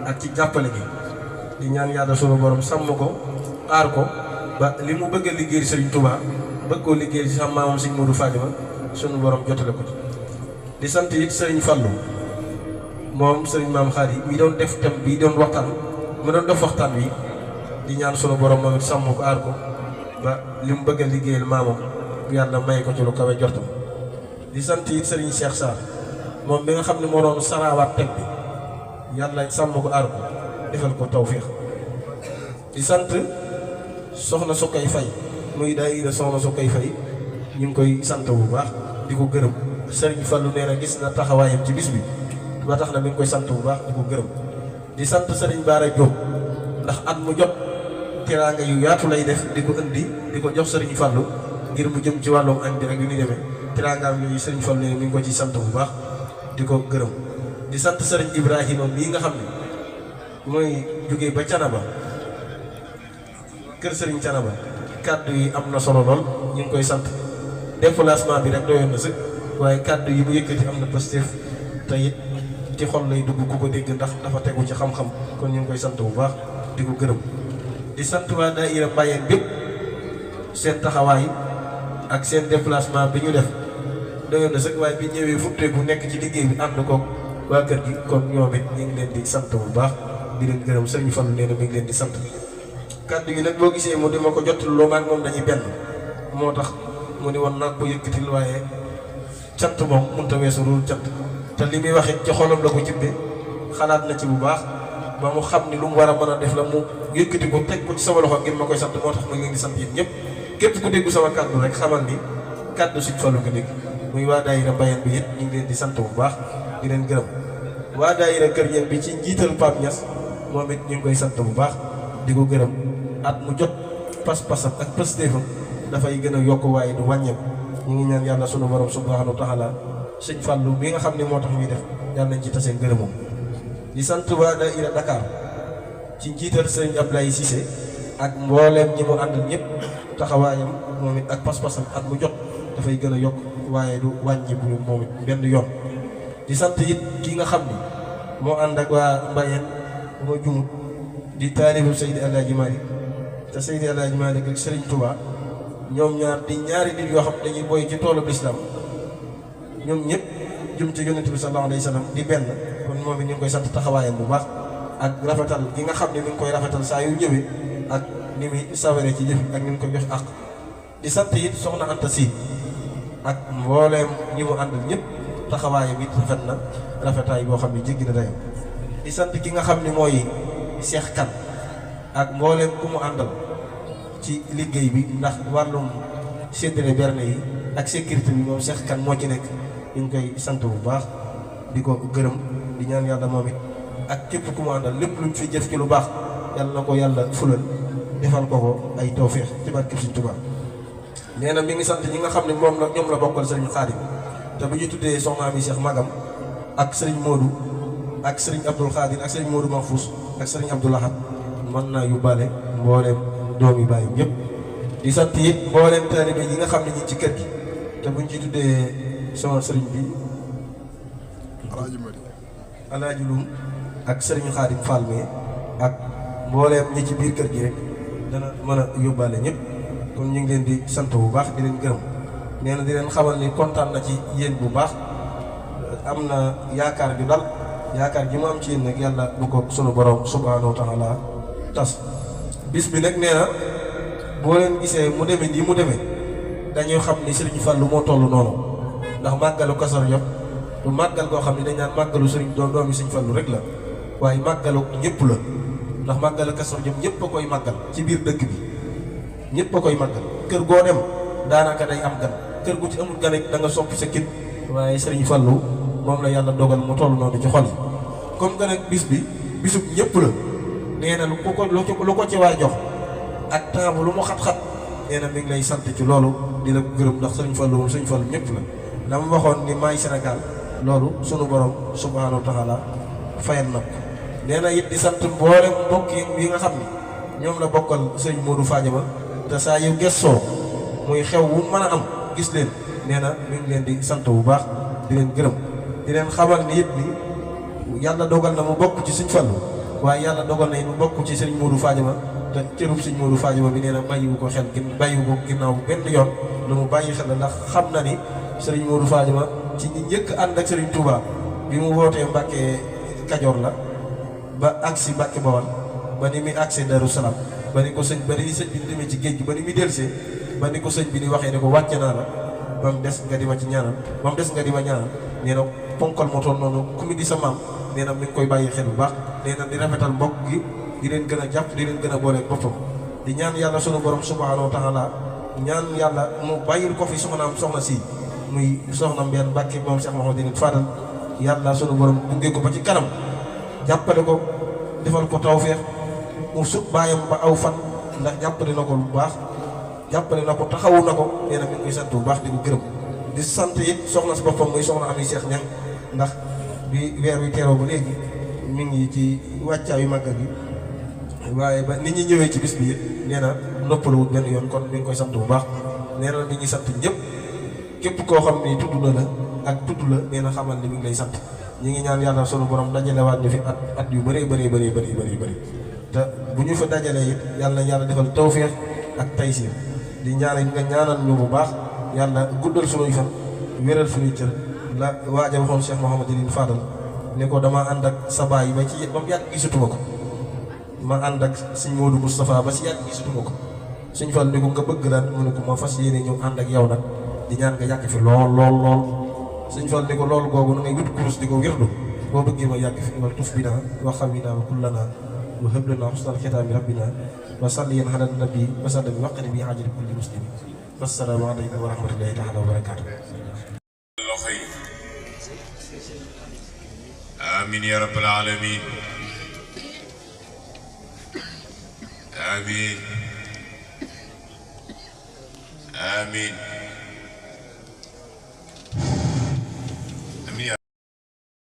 ak ci jàppale gi di ñaan yàlla sunu borom sàmm ko aar ko ba li mu bëgg a liggéey sëriñ Touba bëgg koo liggéey ci sa maamam sëriñ Modou Fadima sunu borom jotale ko ci di sant it sëriñ Fallu moom sëriñ maam Xaadi mi doon def thème bi doon waxtaan mu doon def waxtaan wi di ñaan sunu borom moom it sàmm ko aar ko ba li mu bëgg a liggéeyal maamam yàlla may ko ci lu kawe jortam di sant it sëriñ Cheikh Sarr moom mi nga xam ne moo doon saraawaat thème bi yàlla sàmm ko aar ko defal ko tawfiix di sant soxna su koy fay muy daayira soxna su koy fay ñu ngi koy sant bu baax di ko gërëm sëriñ Fallu nee na gis na taxawaayam ci bis bi ba tax na mi ngi koy sant bu baax di ko gërëm di sant sëriñ Baara Diop ndax at mu jot teraanga yu yaatu lay def di ko indi di ko jox sëriñ Fallu ngir mu jëm ci wàllum añ bi ak yu ni demee teraangaam yooyu sëriñ Fallu nee na mi ngi ko ci sant bu baax di ko gërëm di sant sëriñ Ibrahima bii nga xam ne mooy jógee ba Canaba kër sëriñ Canaba kàddu yi am na solo lool ñu ngi koy sant déplacement bi rek doyoon na sëkk waaye kàddu yi mu yëkkati am na positif te it ci xol lay dugg ku ko dégg ndax dafa tegu ci xam-xam kon ñu ngi koy sant bu baax di ko gërëm di sant waa daayira Mbayeen bépp seen taxawaay ak seen déplacement bi ñu def doyoon na sëkk waaye bi ñëwee futteeku nekk ci liggéey bi ànd ko waa kër gi kon ñoom it ñu ngi leen di sant bu baax di leen gërëm sëriñ Fallu nee na mi ngi leen di sant kàddu gi nag boo gisee mu di ma ko jotul loo maag moom dañuy benn moo tax mu ni woon nag ko yëkkatil waaye cant moom mënta weesu loolu cant te li muy wax it ci xolam la ko jibbe xalaat na ci bu baax ba mu xam ni lu mu war a mën a def la mu yëkkati ko teg ko ci sama loxo ngir ma koy sant moo tax ma ngi leen di sant yéen ñëpp képp ku déggu sama kàddu rek xamal ni kàddu Sëriñ Fallu nga dégg muy waa daayira Mbayeen bi it ñu ngi leen di sant bu baax di leen gërëm waa daayira Kër Ñeen bi ci njiital Pape Niass moom it ñu ngi koy sant bu baax di ko gërëm at mu jot pas-pasam ak pëstéefam dafay gën a yokk waaye du wàññeeku ñu ngi ñaan yàlla sunu borom subhanahu wa taala Sëriñ Fallu bi nga xam ne moo tax ñuy def yàlla nañ ci tasee ngërëmam di sant waa daayira Dakar ci njiital Sëriñ Ablaye Cissé ak mbooleem ñi mu àndal ñëpp taxawaayam moom it ak pas-pasam at mu jot dafay gën a yokk waaye du wàññi bu moom it benn yoon di sant it ki nga xam ni moo ànd ak waa Mbayeen moo jumut di taalibu Seydi Alaaji Maalik te Seydi Alaaji Maalik ak Sëriñ Tuubaa ñoom ñaar di ñaari nit yoo xam dañuy boy ci toolu lislaam ñoom ñëpp jëm ci Yonent bi sallallahu alayhi wa sallam di benn kon moom it ñu ngi koy sant taxawaayam bu baax ak rafetal gi nga xam ne mi ngi koy rafetal saa yu ñëwee ak ni muy saware ci jëf ak ni mu koy jox ak di sant it soxna Anta Si ak mbooleem ñi mu àndal ñëpp taxawaayam it rafet na rafetaay boo xam ne jéggi na dayo di sant ki nga xam ne mooy Seex Kan ak mbooleem ku mu àndal ci liggéey bi ndax wàllum séddale berne yi ak sécurité bi moom Seex Kan moo ci nekk ñu ngi koy sant bu baax di ko gërëm di ñaan yàlla moom it ak képp ku mu àndal lépp luñ fi jëf ci lu baax yàlla na ko yàlla fulal defal ko ko ay tawféex ci barke Sëriñ Tuubaa nee na mi ngi sant ñi nga xam ne moom la ñoom la bokkal Sëriñ Xaadim te bu ñu tuddee soxna mi Cheikh Magam ak Sëriñ Modou ak Sëriñ Abdul Xaadir ak Sëriñ Modou Mahfous ak Sëriñ Abdul Ahad mën naa yóbbaale mbooleem doomi bàyyi ñëpp di sant it mbooleem taalibe yi nga xam ne ñi ci kër gi te buñ ci tuddee sama sëriñ bi Alaaji Lum ak Sëriñ Xaadim Fall mi ak mbooleem ñi ci biir kër gi rek dana mën a yóbbaale ñëpp kon ñu ngi leen di sant bu baax di leen gërëm nee na di leen xamal ni kontaan na ci yéen bu baax am na yaakaar ju dal yaakaar ji mu am ci yéen nag yàlla bu ko sunu borom subhanahu wa taala tas bis bi nag nee na boo leen gisee mu demee nii mu demee dañuy xam ni Sëriñ Fallu moo toll noonu ndax màggalu Kazu Rajab du màggal goo xam ne dañ naan màggalu sëriñ doomi Sëriñ Fallu rek la waaye màggalu ñëpp la ndax màggalu Kazu Rajab ñëpp a koy màggal ci biir dëkk bi ñëpp a koy màggal kër goo dem daanaka day am gan kër gu ci amul gan it da nga soppi sa kit waaye Sëriñ Fallu moom la yàlla dogal mu toll noonu ci xol yi comme que nag bis bi bisub ñëpp la nee na lu ko ci waay jox ak temps lu mu xat-xat nee na mi ngi lay sant ci loolu di la gërëm ndax Sëriñ Fallu moom Sëriñ Fallu ñëpp la la ma waxoon ni maay Sénégal loolu sunu borom subhaanahu wa taala fayal na ko nee na it di sant mboolem mbokk yi nga xam ni ñoom la bokkal Sëriñ Modou Fadiama te saa yu gëstoo muy xew wu mën a am gis leen nee na mi ngi leen di sant bu baax di leen gërëm di leen xamal ni it ni yàlla dogal na mu bokk ci Sëriñ Fallu waaye yàlla dogal na it mu bokk ci Sëriñ Modou Fadiama te cërub Sëriñ Modou Fadiama bi nee na bàyyiwu ko xel bàyyiwu ko ginnaaw benn yoon lu mu bàyyi xel la ndax xam na ni Sëriñ Modou Fadiama ci ñi njëkk ànd ak Sëriñ Touba bi mu wootee Mbàkke Kajoor la ba agsi Mbàkke Bawal ba ni muy agsi Darou Salaam ba ni ko sëñ bi demee ci géej gi ba ni muy delsee ba ni ko sëñ bi di waxee ne ko wàcce naa la ba mu des nga di ma ci ñaanal ba mu des nga di ma ñaanal nee na ponkal moo toll noonu ku mi di sa maam nee na mi ngi koy bàyyi xel bu baax nee na di rafetal mbokk gi di leen gën a jàpp di leen gën a booleeg boppam di ñaan yàlla sunu borom subhaanahu wa taala ñaan yàlla mu bàyyil ko fi soxna si muy soxna Mbène Mbàkke moom Cheikh Mouhamadou Fadal yàlla sunu borom gunge ko ba ci kanam jàppale ko defal ko tawfeex mu sut bàyyam ba aw fan ndax jàppale na ko bu baax jàppale na ko taxawu na ko nee na mi ngi koy sant bu baax di ko gërëm di sant it soxna si boppam muy soxna Ami Cheikh Niang ndax bi weer wi teeroo ba léegi mi ngi ci wàccaayu màggal gi waaye ba nit ñi ñëwee ci bis bi it nee na noppaluwut benn yoon kon mi ngi koy sant bu baax nee na mi ngi sant ñëpp képp koo xam ni tudd na la ak tudd la nee na xamal ni mi ngi lay sant ñi ngi ñaan yàlla sunu borom dajalewaat ñu fi at yu bëree bëri te bu ñu fa dajalee it yàlla defal tawfeex ak taysiir di ñaan nga ñaanal ñu bu baax yàlla guddal sunuy fan wéral sunuy cër la waaja waxoon Cheikh Mouhamadou Fadal ne ko dama ànd ak sa baay ba ci ba mu yàgg gisatuma ko ma ànd ak Sëñ Modou Moustapha ba si yàgg gisatuma ko Sëñ Fall ni ko nga bëgg lan mu ne ko ma fas yéene ñëw ànd ak yow nag di ñaan nga yàgg fi lool Sëñ Fall ni ko loolu googu na ngay wut kurus di ko wirdu boo bëggee ma yàgg fi wal tuf bi naa wa xawinaa wa kullanaa wa hab lanaa husnal xitaami rabbinaa wa salliyan ala nabi wa sallam waqti bi haajati kulli muslim wassalaamu aleykum wa rahmatullahi taala wa barakaatu. loxo yi amin ya rabbal alamin amin amin